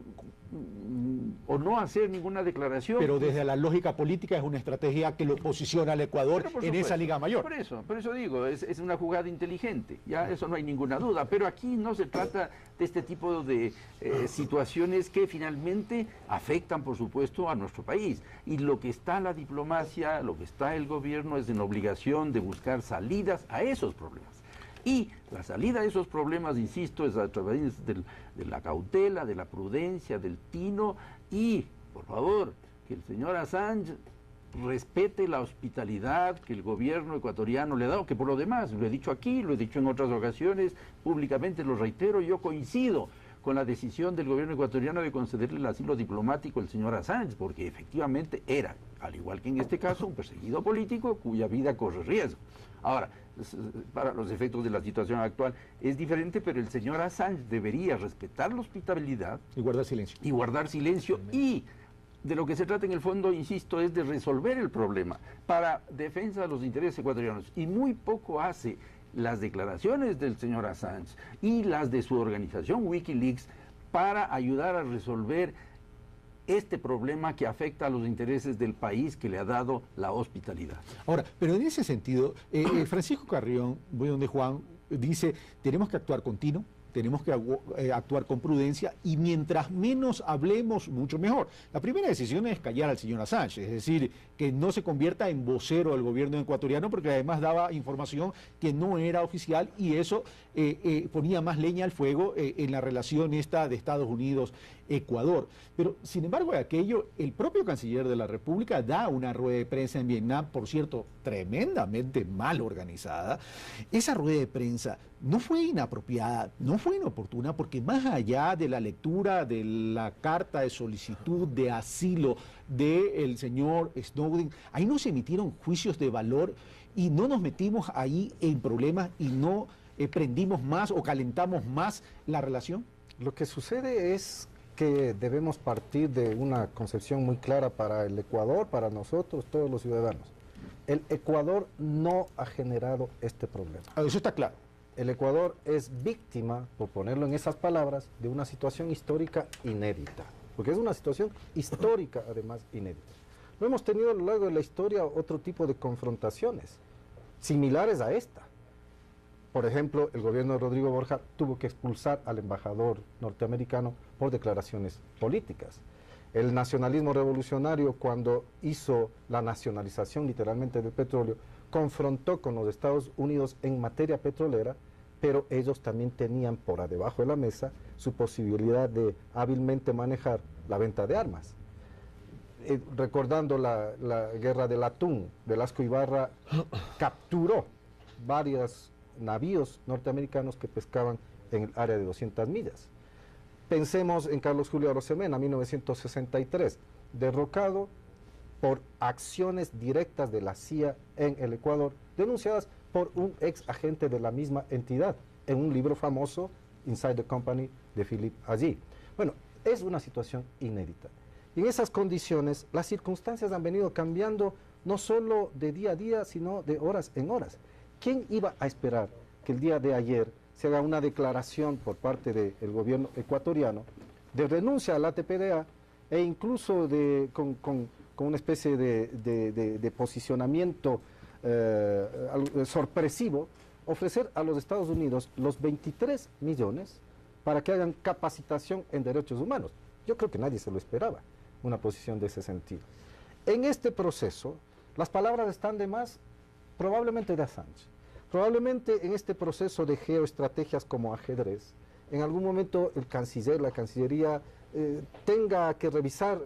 o no hacer ninguna declaración. Pero desde la lógica política es una estrategia que lo posiciona al Ecuador en esa Liga Mayor. Por eso digo, es una jugada inteligente, ya eso no hay ninguna duda. Pero aquí no se trata de este tipo de situaciones que finalmente afectan, por supuesto, a nuestro país. Y lo que está la diplomacia, lo que está el gobierno es en obligación de buscar salidas a esos problemas. Y la salida de esos problemas, insisto, es a través de la cautela, de la prudencia, del tino y, por favor, que el señor Assange respete la hospitalidad que el gobierno ecuatoriano le ha dado, que por lo demás, lo he dicho aquí, lo he dicho en otras ocasiones, públicamente lo reitero, yo coincido con la decisión del gobierno ecuatoriano de concederle el asilo diplomático al señor Assange, porque efectivamente era, al igual que en este caso, un perseguido político cuya vida corre riesgo. Ahora, para los efectos de la situación actual es diferente, pero el señor Assange debería respetar la hospitalidad y guardar silencio. Y de lo que se trata en el fondo, insisto, es de resolver el problema para defensa de los intereses ecuatorianos. Y muy poco hace las declaraciones del señor Assange y las de su organización Wikileaks para ayudar a resolver este problema que afecta a los intereses del país que le ha dado la hospitalidad. Ahora, pero en ese sentido, Francisco Carrión, voy donde Juan, dice, tenemos que actuar con tino, tenemos que actuar con prudencia y mientras menos hablemos, mucho mejor. La primera decisión es callar al señor Assange, es decir, que no se convierta en vocero del gobierno ecuatoriano, porque además daba información que no era oficial y eso ponía más leña al fuego en la relación esta de Estados Unidos-Ecuador. Pero, sin embargo, de aquello, el propio canciller de la República da una rueda de prensa en Vietnam, por cierto, tremendamente mal organizada. Esa rueda de prensa no fue inapropiada, no fue inoportuna, porque más allá de la lectura de la carta de solicitud de asilo del señor Snowden, ahí no se emitieron juicios de valor y no nos metimos ahí en problemas y no prendimos más o calentamos más la relación. Lo que sucede es que debemos partir de una concepción muy clara para el Ecuador, para nosotros, todos los ciudadanos. El Ecuador no ha generado este problema. Eso está claro. El Ecuador es víctima, por ponerlo en esas palabras, de una situación histórica inédita. Porque es una situación histórica, además, inédita. No hemos tenido a lo largo de la historia otro tipo de confrontaciones similares a esta. Por ejemplo, el gobierno de Rodrigo Borja tuvo que expulsar al embajador norteamericano por declaraciones políticas. El nacionalismo revolucionario, cuando hizo la nacionalización literalmente del petróleo, confrontó con los Estados Unidos en materia petrolera, pero ellos también tenían por debajo de la mesa su posibilidad de hábilmente manejar la venta de armas. Recordando la guerra del atún, Velasco Ibarra capturó varios navíos norteamericanos que pescaban en el área de 200 millas. Pensemos en Carlos Julio Arosemena, 1963, derrocado por acciones directas de la CIA en el Ecuador, denunciadas por un ex agente de la misma entidad, en un libro famoso, Inside the Company, de Philip Agee. Bueno, es una situación inédita. Y en esas condiciones, las circunstancias han venido cambiando no solo de día a día, sino de horas en horas. ¿Quién iba a esperar que el día de ayer se haga una declaración por parte del gobierno ecuatoriano de renuncia al ATPDA e incluso con una especie de posicionamiento sorpresivo, ofrecer a los Estados Unidos los 23 millones para que hagan capacitación en derechos humanos? Yo creo que nadie se lo esperaba, una posición de ese sentido. En este proceso, las palabras están de más, probablemente de Assange. Probablemente en este proceso de geoestrategias como ajedrez, en algún momento el canciller, la Cancillería, tenga que revisar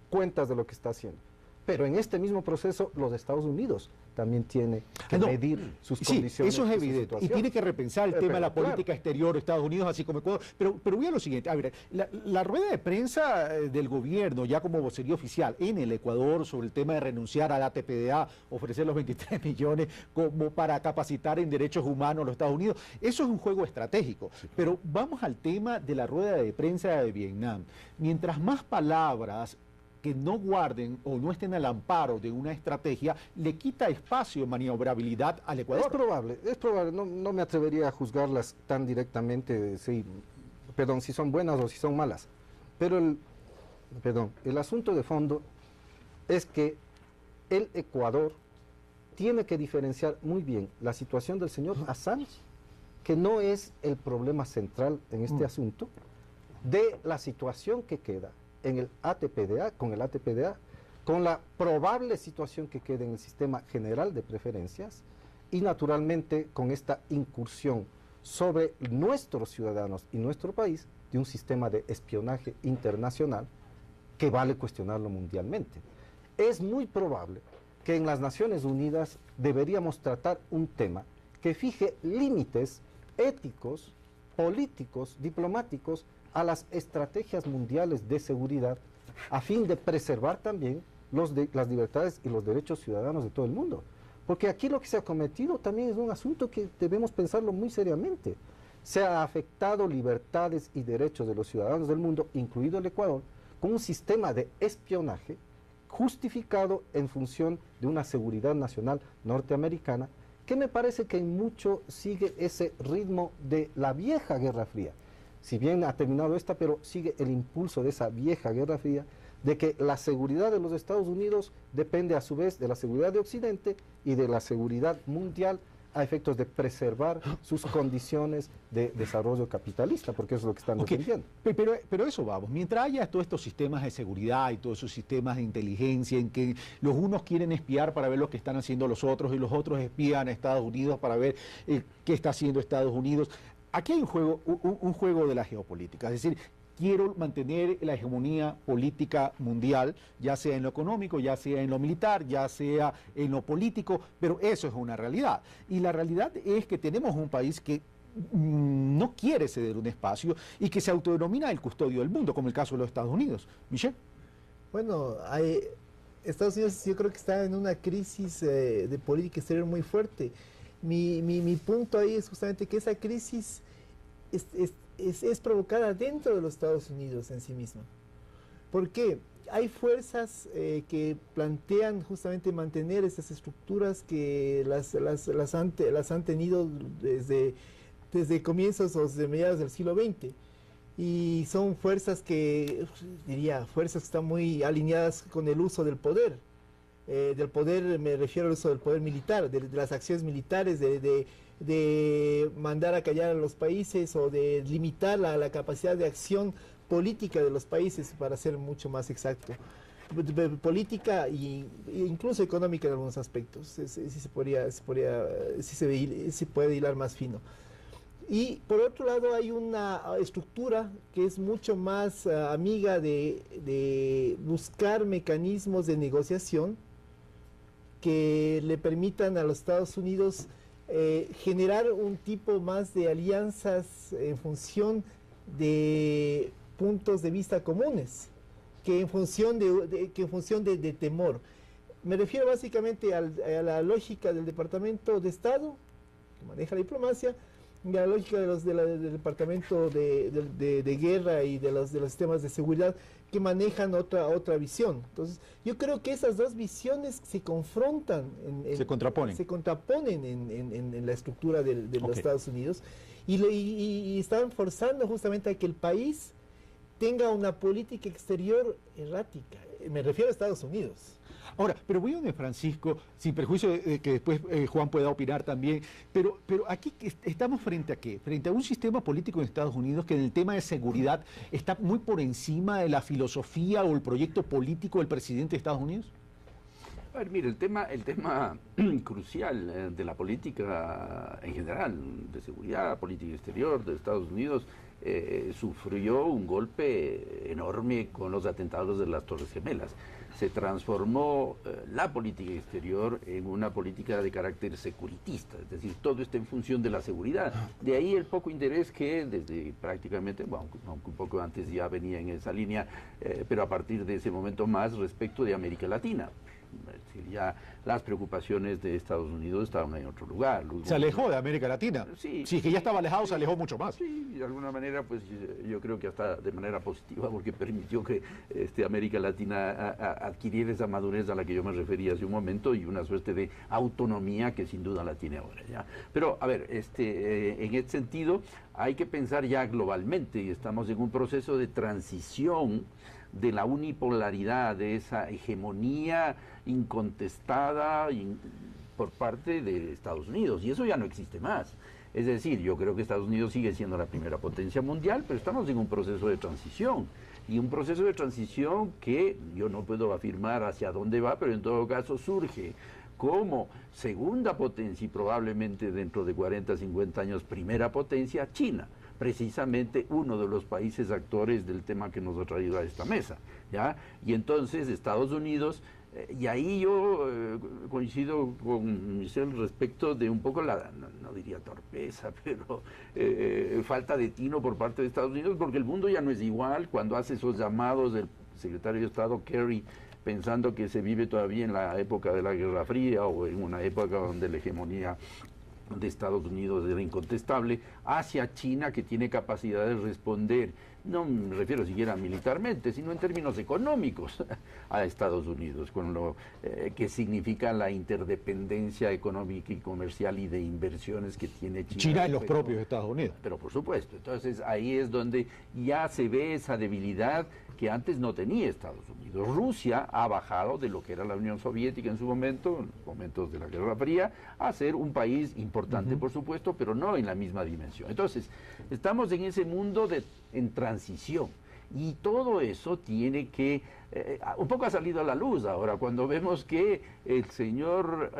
cuentas de lo que está haciendo. Pero en este mismo proceso, los Estados Unidos también tiene que medir sus condiciones. Eso es evidente. Y tiene que repensar el tema de la política exterior de Estados Unidos, así como Ecuador. Pero voy a lo siguiente. A ver, la rueda de prensa del gobierno, ya como vocería oficial en el Ecuador, sobre el tema de renunciar a la ATPDA, ofrecer los 23 millones como para capacitar en derechos humanos a los Estados Unidos, eso es un juego estratégico. Sí. Pero vamos al tema de la rueda de prensa de Vietnam. Mientras más palabras que no guarden o no estén al amparo de una estrategia le quita espacio, maniobrabilidad al Ecuador. Es probable, no me atrevería a juzgarlas tan directamente, si son buenas o si son malas, pero el asunto de fondo es que el Ecuador tiene que diferenciar muy bien la situación del señor Assange, que no es el problema central en este asunto, de la situación que queda en el ATPDA, con la probable situación que queda en el sistema general de preferencias y naturalmente con esta incursión sobre nuestros ciudadanos y nuestro país de un sistema de espionaje internacional que vale cuestionarlo mundialmente. Es muy probable que en las Naciones Unidas deberíamos tratar un tema que fije límites éticos, políticos, diplomáticos a las estrategias mundiales de seguridad a fin de preservar también las libertades y los derechos ciudadanos de todo el mundo. Porque aquí lo que se ha cometido también es un asunto que debemos pensarlo muy seriamente. Se ha afectado libertades y derechos de los ciudadanos del mundo, incluido el Ecuador, con un sistema de espionaje justificado en función de una seguridad nacional norteamericana, que me parece que en mucho sigue ese ritmo de la vieja Guerra Fría. Si bien ha terminado esta, pero sigue el impulso de esa vieja Guerra Fría, de que la seguridad de los Estados Unidos depende a su vez de la seguridad de Occidente y de la seguridad mundial a efectos de preservar sus condiciones de desarrollo capitalista, porque eso es lo que están defendiendo. Pero eso vamos, mientras haya todos estos sistemas de seguridad y todos esos sistemas de inteligencia en que los unos quieren espiar para ver lo que están haciendo los otros y los otros espían a Estados Unidos para ver qué está haciendo Estados Unidos, aquí hay un juego de la geopolítica, es decir, quiero mantener la hegemonía política mundial, ya sea en lo económico, ya sea en lo militar, ya sea en lo político, pero eso es una realidad. Y la realidad es que tenemos un país que no quiere ceder un espacio y que se autodenomina el custodio del mundo, como el caso de los Estados Unidos. Michel. Bueno, Estados Unidos yo creo que está en una crisis de política exterior muy fuerte. Mi punto ahí es justamente que esa crisis es provocada dentro de los Estados Unidos en sí misma. ¿Por qué? Hay fuerzas que plantean justamente mantener esas estructuras que las han tenido desde comienzos o desde mediados del siglo XX. Y son fuerzas que están muy alineadas con el uso del poder. Del poder me refiero al uso del poder militar, de las acciones militares, de mandar a callar a los países o de limitar la capacidad de acción política de los países, para ser mucho más exacto. Política e incluso económica en algunos aspectos, se puede hilar más fino. Y por otro lado hay una estructura que es mucho más amiga de buscar mecanismos de negociación que le permitan a los Estados Unidos generar un tipo más de alianzas en función de puntos de vista comunes, que en función de temor. Me refiero básicamente a la lógica del Departamento de Estado, que maneja la diplomacia, y a la lógica del Departamento de Guerra y de los sistemas de seguridad, que manejan otra visión. Entonces, yo creo que esas dos visiones se confrontan, se contraponen en la estructura de los Estados Unidos, y están forzando justamente a que el país tenga una política exterior errática. Me refiero a Estados Unidos. Ahora, pero voy a donde Francisco, sin perjuicio de que después Juan pueda opinar también, pero aquí estamos frente a ¿qué? Frente a un sistema político en Estados Unidos que en el tema de seguridad está muy por encima de la filosofía o el proyecto político del presidente de Estados Unidos. A ver, mire, el tema crucial de la política en general, de seguridad, política exterior de Estados Unidos, sufrió un golpe enorme con los atentados de las Torres Gemelas. Se transformó la política exterior en una política de carácter securitista, es decir, todo está en función de la seguridad. De ahí el poco interés que desde prácticamente, aunque un poco antes ya venía en esa línea, pero a partir de ese momento más respecto de América Latina. Es decir, ya las preocupaciones de Estados Unidos estaban en otro lugar. Se alejó de América Latina. Sí. Sí, que ya estaba alejado, se alejó mucho más. Sí, de alguna manera, pues yo creo que hasta de manera positiva, porque permitió que América Latina adquiriera esa madurez a la que yo me refería hace un momento y una suerte de autonomía que sin duda la tiene ahora, ¿ya? Pero, a ver, en este sentido, hay que pensar ya globalmente, y estamos en un proceso de transición de la unipolaridad, de esa hegemonía incontestada por parte de Estados Unidos, y eso ya no existe más. Es decir, yo creo que Estados Unidos sigue siendo la primera potencia mundial, pero estamos en un proceso de transición, y un proceso de transición que yo no puedo afirmar hacia dónde va, pero en todo caso surge como segunda potencia y probablemente dentro de 40, 50 años primera potencia, China, precisamente uno de los países actores del tema que nos ha traído a esta mesa, ¿ya? Y entonces Estados Unidos, y ahí yo coincido con Michelle respecto de un poco no diría torpeza, pero falta de tino por parte de Estados Unidos, porque el mundo ya no es igual cuando hace esos llamados del secretario de Estado Kerry, pensando que se vive todavía en la época de la Guerra Fría o en una época donde la hegemonía de Estados Unidos era incontestable, hacia China, que tiene capacidad de responder, no me refiero siquiera militarmente, sino en términos económicos a Estados Unidos, con lo que significa la interdependencia económica y comercial y de inversiones que tiene China. China en los propios Estados Unidos. Pero por supuesto, entonces ahí es donde ya se ve esa debilidad que antes no tenía Estados Unidos. Rusia ha bajado de lo que era la Unión Soviética en su momento, en los momentos de la Guerra Fría, a ser un país importante, por supuesto, pero no en la misma dimensión. Entonces, estamos en ese mundo en transición. Y todo eso tiene que, un poco ha salido a la luz ahora, cuando vemos que el señor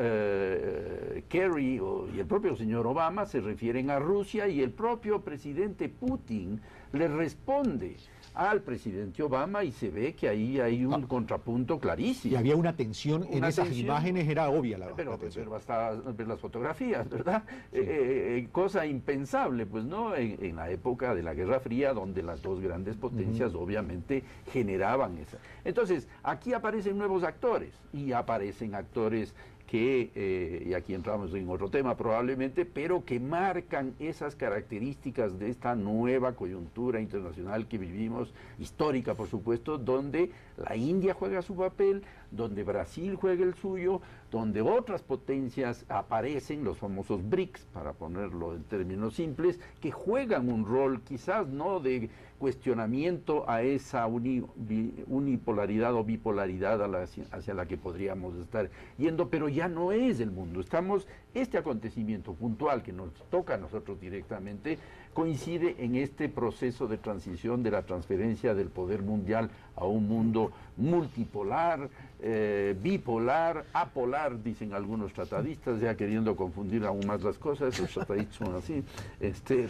Kerry y el propio señor Obama se refieren a Rusia y el propio presidente Putin le responde al presidente Obama y se ve que ahí hay un contrapunto clarísimo. Y había una tensión en esas imágenes, era obvia la tensión. Pero basta ver las fotografías, ¿verdad? Sí. Cosa impensable, pues, ¿no? En la época de la Guerra Fría, donde las dos grandes potencias obviamente generaban esa. Entonces, aquí aparecen nuevos actores, y aparecen actores que, y aquí entramos en otro tema probablemente, pero que marcan esas características de esta nueva coyuntura internacional que vivimos, histórica por supuesto, donde la India juega su papel, donde Brasil juega el suyo, donde otras potencias aparecen, los famosos BRICS, para ponerlo en términos simples, que juegan un rol quizás no de cuestionamiento a esa unipolaridad o bipolaridad hacia la que podríamos estar yendo, pero ya no es el mundo. Este acontecimiento puntual que nos toca a nosotros directamente coincide en este proceso de transición de la transferencia del poder mundial a un mundo multipolar, bipolar, apolar, dicen algunos tratadistas, ya queriendo confundir aún más las cosas, los tratadistas son así,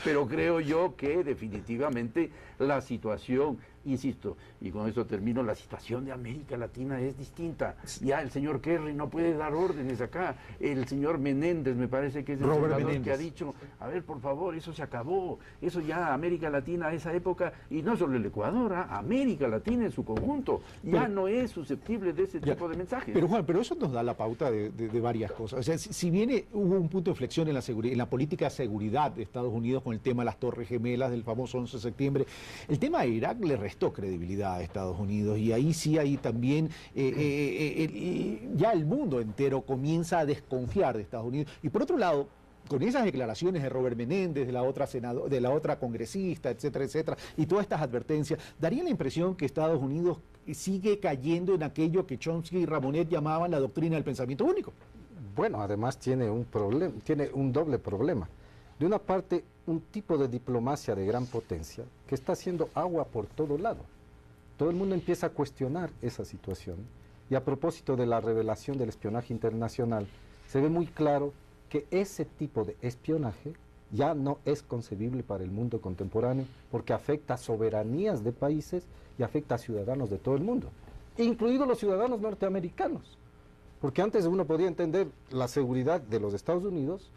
pero creo yo que definitivamente la situación, insisto, y con eso termino, la situación de América Latina es distinta. Ya el señor Kerry no puede dar órdenes acá, el señor Menéndez, me parece que es el senador que ha dicho, a ver, por favor, eso se acabó, eso ya América Latina a esa época, y no solo el Ecuador, América Latina en su conjunto, ya no es susceptible de ese tipo de mensajes. Pero Juan, pero eso nos da la pauta de varias cosas. O sea, si bien hubo un punto de inflexión en la política de seguridad de Estados Unidos con el tema de las Torres Gemelas del famoso 11 de septiembre, el tema de Irak le restó credibilidad a Estados Unidos, y ahí sí hay también ya el mundo entero comienza a desconfiar de Estados Unidos. Y por otro lado, con esas declaraciones de Robert Menéndez, de la otra congresista, etcétera, etcétera, y todas estas advertencias, daría la impresión que Estados Unidos sigue cayendo en aquello que Chomsky y Ramonet llamaban la doctrina del pensamiento único. Bueno, además tiene un doble problema. De una parte, un tipo de diplomacia de gran potencia que está haciendo agua por todo lado. Todo el mundo empieza a cuestionar esa situación. Y a propósito de la revelación del espionaje internacional, se ve muy claro que ese tipo de espionaje ya no es concebible para el mundo contemporáneo, porque afecta a soberanías de países y afecta a ciudadanos de todo el mundo, incluidos los ciudadanos norteamericanos. Porque antes uno podía entender la seguridad de los Estados Unidos,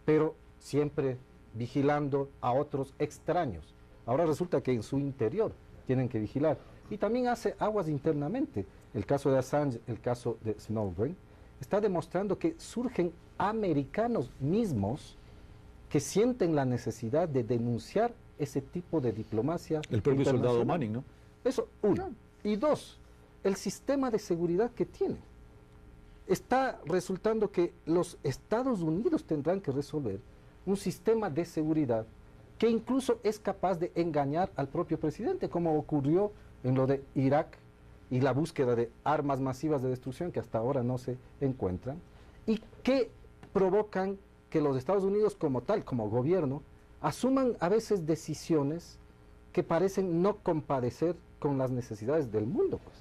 pero siempre vigilando a otros extraños. Ahora resulta que en su interior tienen que vigilar. y también hace aguas internamente. El caso de Assange, el caso de Snowden, está demostrando que surgen americanos mismos que sienten la necesidad de denunciar ese tipo de diplomacia. El propio soldado Manning, ¿no? Eso, uno. Y dos, el sistema de seguridad que tiene. Está resultando que los Estados Unidos tendrán que resolver un sistema de seguridad que incluso es capaz de engañar al propio presidente, como ocurrió en lo de Irak y la búsqueda de armas masivas de destrucción que hasta ahora no se encuentran, y que provocan que los Estados Unidos como tal, como gobierno, asuman a veces decisiones que parecen no compadecer con las necesidades del mundo, pues.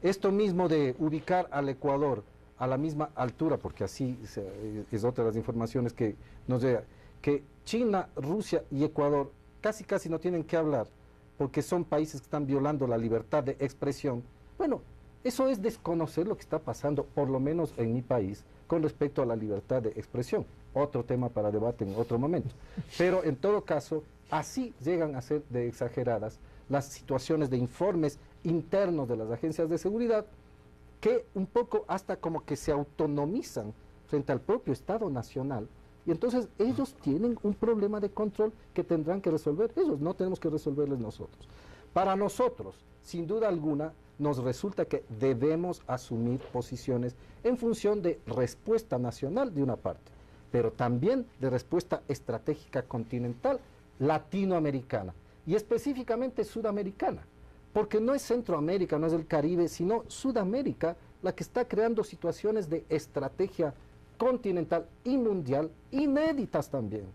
Esto mismo de ubicar al Ecuador a la misma altura, porque así es otra de las informaciones que nos llega, que China, Rusia y Ecuador casi no tienen que hablar, porque son países que están violando la libertad de expresión. Bueno, eso es desconocer lo que está pasando, por lo menos en mi país, con respecto a la libertad de expresión. Otro tema para debate en otro momento. Pero en todo caso, así llegan a ser de exageradas las situaciones de informes internos de las agencias de seguridad, que un poco hasta como que se autonomizan frente al propio Estado Nacional, y entonces ellos tienen un problema de control que tendrán que resolver ellos, no tenemos que resolverles nosotros. Para nosotros, sin duda alguna, nos resulta que debemos asumir posiciones en función de respuesta nacional de una parte, pero también de respuesta estratégica continental latinoamericana y específicamente sudamericana, porque no es Centroamérica, no es el Caribe, sino Sudamérica la que está creando situaciones de estrategia continental y mundial inéditas también.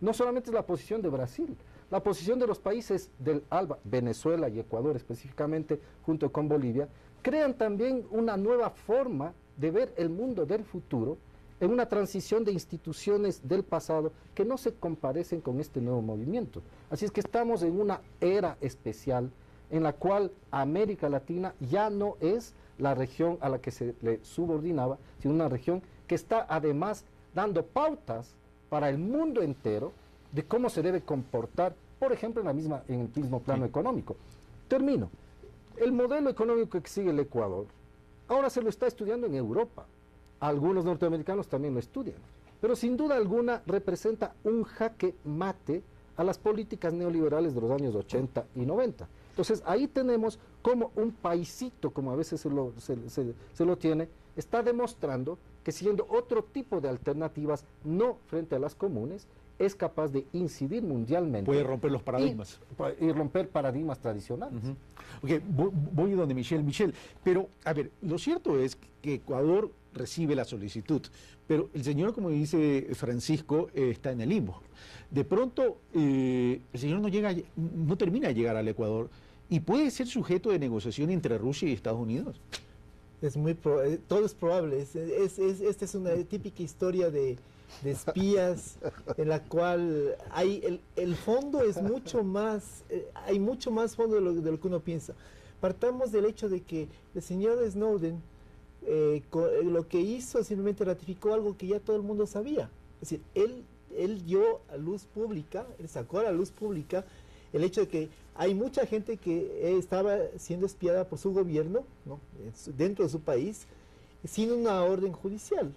No solamente es la posición de Brasil, la posición de los países del ALBA, Venezuela y Ecuador específicamente, junto con Bolivia, crean también una nueva forma de ver el mundo del futuro en una transición de instituciones del pasado que no se comparecen con este nuevo movimiento. Así es que estamos en una era especial en la cual América Latina ya no es la región a la que se le subordinaba, sino una región que está además dando pautas para el mundo entero de cómo se debe comportar, por ejemplo, en el mismo plano económico. Termino. El modelo económico que sigue el Ecuador, ahora se lo está estudiando en Europa. Algunos norteamericanos también lo estudian. Pero sin duda alguna representa un jaque mate a las políticas neoliberales de los años 80 y 90. Entonces ahí tenemos como un paisito, como a veces se lo tiene, está demostrando que siguiendo otro tipo de alternativas, no frente a las comunes, es capaz de incidir mundialmente. Puede romper los paradigmas. Y romper paradigmas tradicionales. Ok, voy donde Michelle. Michelle, pero a ver, lo cierto es que Ecuador recibe la solicitud, pero el señor, como dice Francisco, está en el limbo. De pronto, el señor no termina de llegar al Ecuador y puede ser sujeto de negociación entre Rusia y Estados Unidos. Todo es probable. Esta es una típica historia de espías en la cual hay el fondo es mucho más, hay mucho más fondo de lo que uno piensa. Partamos del hecho de que el señor Snowden lo que hizo simplemente ratificó algo que ya todo el mundo sabía. Es decir, él dio a luz pública, él sacó a la luz pública el hecho de que hay mucha gente que estaba siendo espiada por su gobierno, ¿no?, dentro de su país, sin una orden judicial.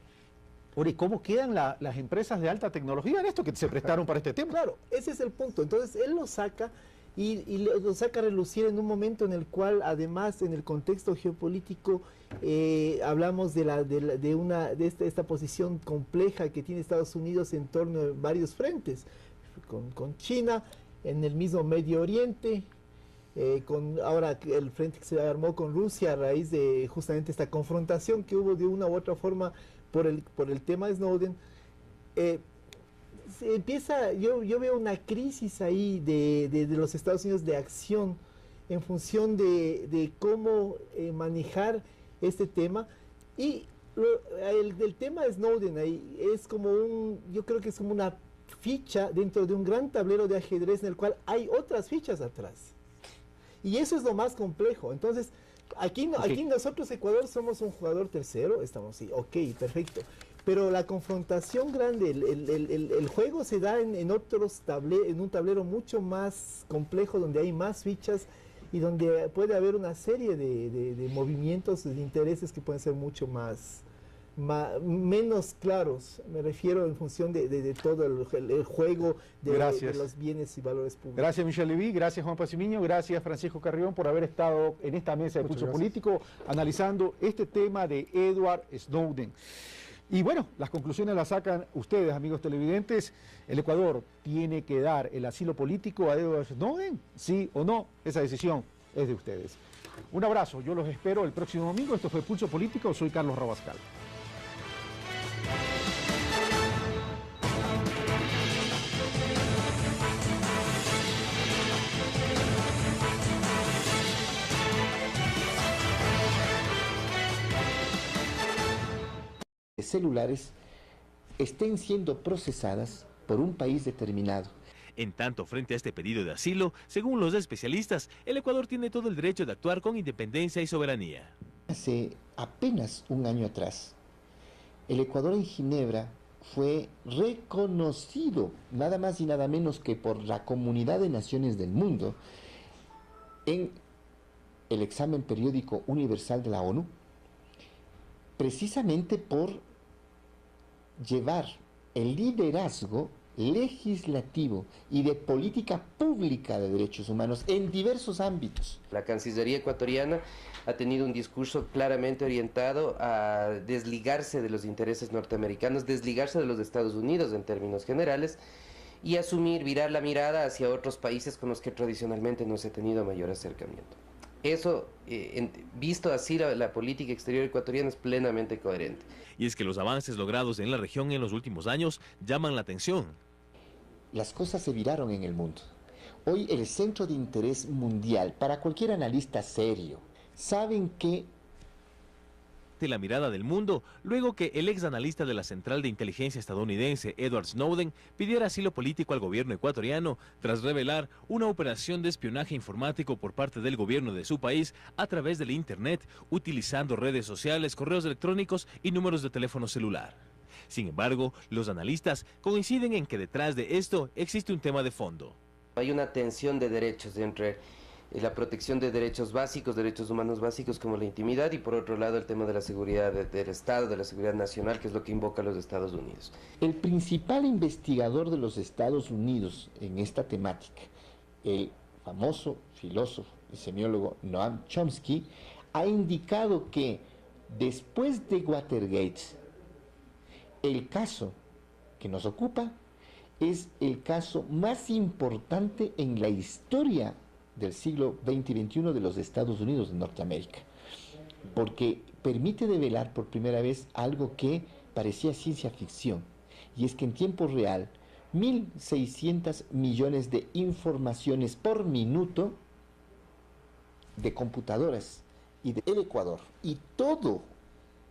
Ahora, ¿y cómo quedan las empresas de alta tecnología en esto que se prestaron para este tema? Claro, ese es el punto. Entonces, él lo saca y lo saca a relucir en un momento en el cual, además, en el contexto geopolítico, hablamos de esta posición compleja que tiene Estados Unidos en torno a varios frentes, con China, en el mismo Medio Oriente, con ahora el frente que se armó con Rusia a raíz de justamente esta confrontación que hubo de una u otra forma por el tema de Snowden. Yo veo una crisis ahí de los Estados Unidos de acción en función de cómo manejar este tema, y el tema de Snowden ahí es como yo creo que es como una ficha dentro de un gran tablero de ajedrez en el cual hay otras fichas atrás, y eso es lo más complejo. Entonces aquí nosotros, Ecuador, somos un jugador tercero, estamos así, ok, perfecto, pero la confrontación grande, el juego se da en un tablero mucho más complejo, donde hay más fichas y donde puede haber una serie de movimientos, de intereses que pueden ser mucho menos claros. Me refiero en función de todo el juego de los bienes y valores públicos. Gracias, Michel Levy, gracias, Juan Pacimiño, gracias, Francisco Carrión, por haber estado en esta mesa de Pulso Político analizando este tema de Edward Snowden. Y bueno, las conclusiones las sacan ustedes, amigos televidentes. ¿El Ecuador tiene que dar el asilo político a Edward Snowden? ¿Sí o no? Esa decisión es de ustedes. Un abrazo, yo los espero el próximo domingo. Esto fue Pulso Político, soy Carlos Rabascal. Celulares estén siendo procesadas por un país determinado. En tanto, frente a este pedido de asilo, según los especialistas, el Ecuador tiene todo el derecho de actuar con independencia y soberanía. Hace apenas un año atrás, el Ecuador en Ginebra fue reconocido nada más y nada menos que por la Comunidad de Naciones del Mundo en el examen periódico universal de la ONU, precisamente por llevar el liderazgo legislativo y de política pública de derechos humanos en diversos ámbitos. La Cancillería ecuatoriana ha tenido un discurso claramente orientado a desligarse de los intereses norteamericanos, desligarse de los Estados Unidos en términos generales y virar la mirada hacia otros países con los que tradicionalmente no se ha tenido mayor acercamiento. Eso, visto así, la política exterior ecuatoriana es plenamente coherente. Y es que los avances logrados en la región en los últimos años llaman la atención. Las cosas se viraron en el mundo. Hoy el centro de interés mundial, para cualquier analista serio, saben que la mirada del mundo, luego que el ex analista de la Central de Inteligencia estadounidense, Edward Snowden, pidiera asilo político al gobierno ecuatoriano tras revelar una operación de espionaje informático por parte del gobierno de su país a través del Internet, utilizando redes sociales, correos electrónicos y números de teléfono celular. Sin embargo, los analistas coinciden en que detrás de esto existe un tema de fondo. Hay una tensión de derechos entre la protección de derechos básicos, derechos humanos básicos como la intimidad, y por otro lado el tema de la seguridad del Estado, de la seguridad nacional, que es lo que invoca a los Estados Unidos. El principal investigador de los Estados Unidos en esta temática, el famoso filósofo y semiólogo Noam Chomsky, ha indicado que después de Watergate, el caso que nos ocupa es el caso más importante en la historia del siglo XX y XXI de los Estados Unidos de Norteamérica, porque permite develar por primera vez algo que parecía ciencia ficción, y es que en tiempo real 1.600 millones de informaciones por minuto de computadoras y del Ecuador y todo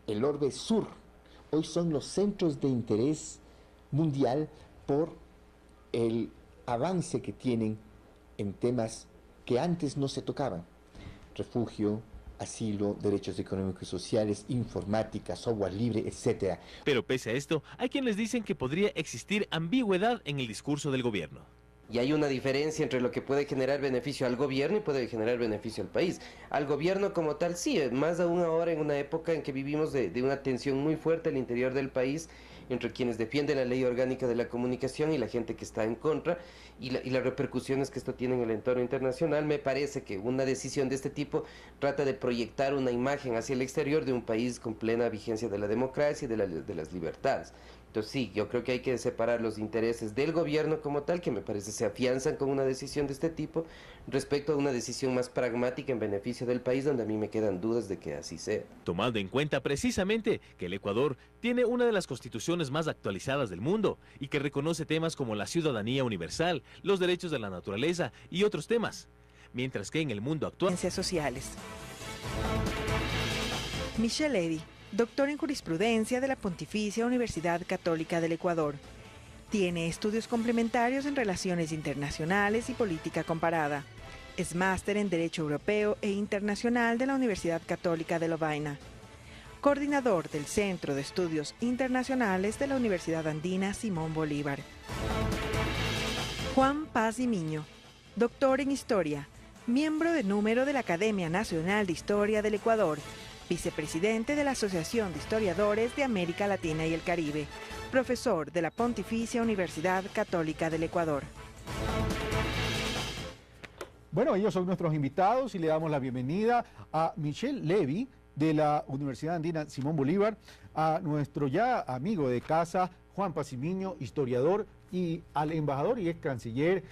el orbe sur hoy son los centros de interés mundial por el avance que tienen en temas que antes no se tocaban: refugio, asilo, derechos económicos y sociales, informática, software libre, etc. Pero pese a esto, hay quienes dicen que podría existir ambigüedad en el discurso del gobierno. Y hay una diferencia entre lo que puede generar beneficio al gobierno y puede generar beneficio al país. Al gobierno como tal, sí, más aún ahora en una época en que vivimos de una tensión muy fuerte al interior del país, entre quienes defienden la ley orgánica de la comunicación y la gente que está en contra, y las repercusiones que esto tiene en el entorno internacional. Me parece que una decisión de este tipo trata de proyectar una imagen hacia el exterior de un país con plena vigencia de la democracia y de las libertades. Entonces sí, yo creo que hay que separar los intereses del gobierno como tal, que me parece se afianzan con una decisión de este tipo, respecto a una decisión más pragmática en beneficio del país, donde a mí me quedan dudas de que así sea. Tomando en cuenta precisamente que el Ecuador tiene una de las constituciones más actualizadas del mundo y que reconoce temas como la ciudadanía universal, los derechos de la naturaleza y otros temas, mientras que en el mundo actual... Ciencias sociales. Michel Levy, doctor en jurisprudencia de la Pontificia Universidad Católica del Ecuador. Tiene estudios complementarios en relaciones internacionales y política comparada. Es máster en Derecho Europeo e Internacional de la Universidad Católica de Lovaina. Coordinador del Centro de Estudios Internacionales de la Universidad Andina Simón Bolívar. Juan Pacimiño, doctor en Historia, miembro de número de la Academia Nacional de Historia del Ecuador, vicepresidente de la Asociación de Historiadores de América Latina y el Caribe, profesor de la Pontificia Universidad Católica del Ecuador. Bueno, ellos son nuestros invitados y le damos la bienvenida a Michelle Levy de la Universidad Andina Simón Bolívar, a nuestro ya amigo de casa, Juan Pacimiño, historiador, y al embajador y ex canciller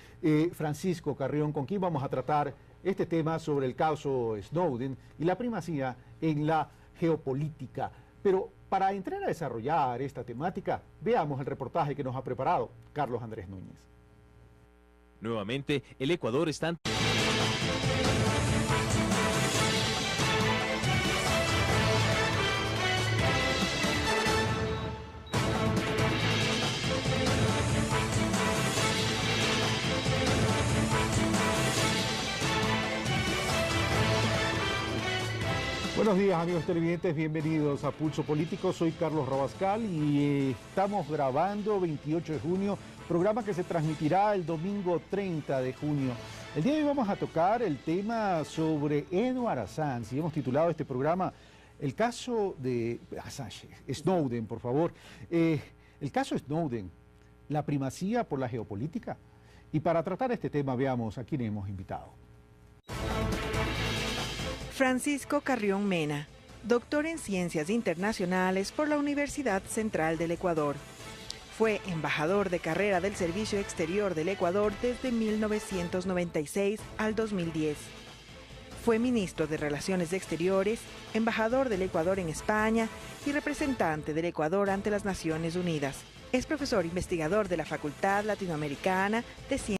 Francisco Carrión, con quien vamos a tratar este tema sobre el caso Snowden y la primacía en la geopolítica. Pero para entrar a desarrollar esta temática, veamos el reportaje que nos ha preparado Carlos Andrés Núñez. Nuevamente, el Ecuador está... Buenos días, amigos televidentes, bienvenidos a Pulso Político. Soy Carlos Rabascal y estamos grabando 28 de junio, programa que se transmitirá el domingo 30 de junio. El día de hoy vamos a tocar el tema sobre Edward Assange y hemos titulado este programa el caso de Assange, Snowden, por favor. El caso Snowden, la primacía por la geopolítica. Y para tratar este tema veamos a quién hemos invitado. Francisco Carrión Mena, doctor en Ciencias Internacionales por la Universidad Central del Ecuador. Fue embajador de carrera del Servicio Exterior del Ecuador desde 1996 al 2010. Fue ministro de Relaciones Exteriores, embajador del Ecuador en España y representante del Ecuador ante las Naciones Unidas. Es profesor investigador de la Facultad Latinoamericana de Ciencias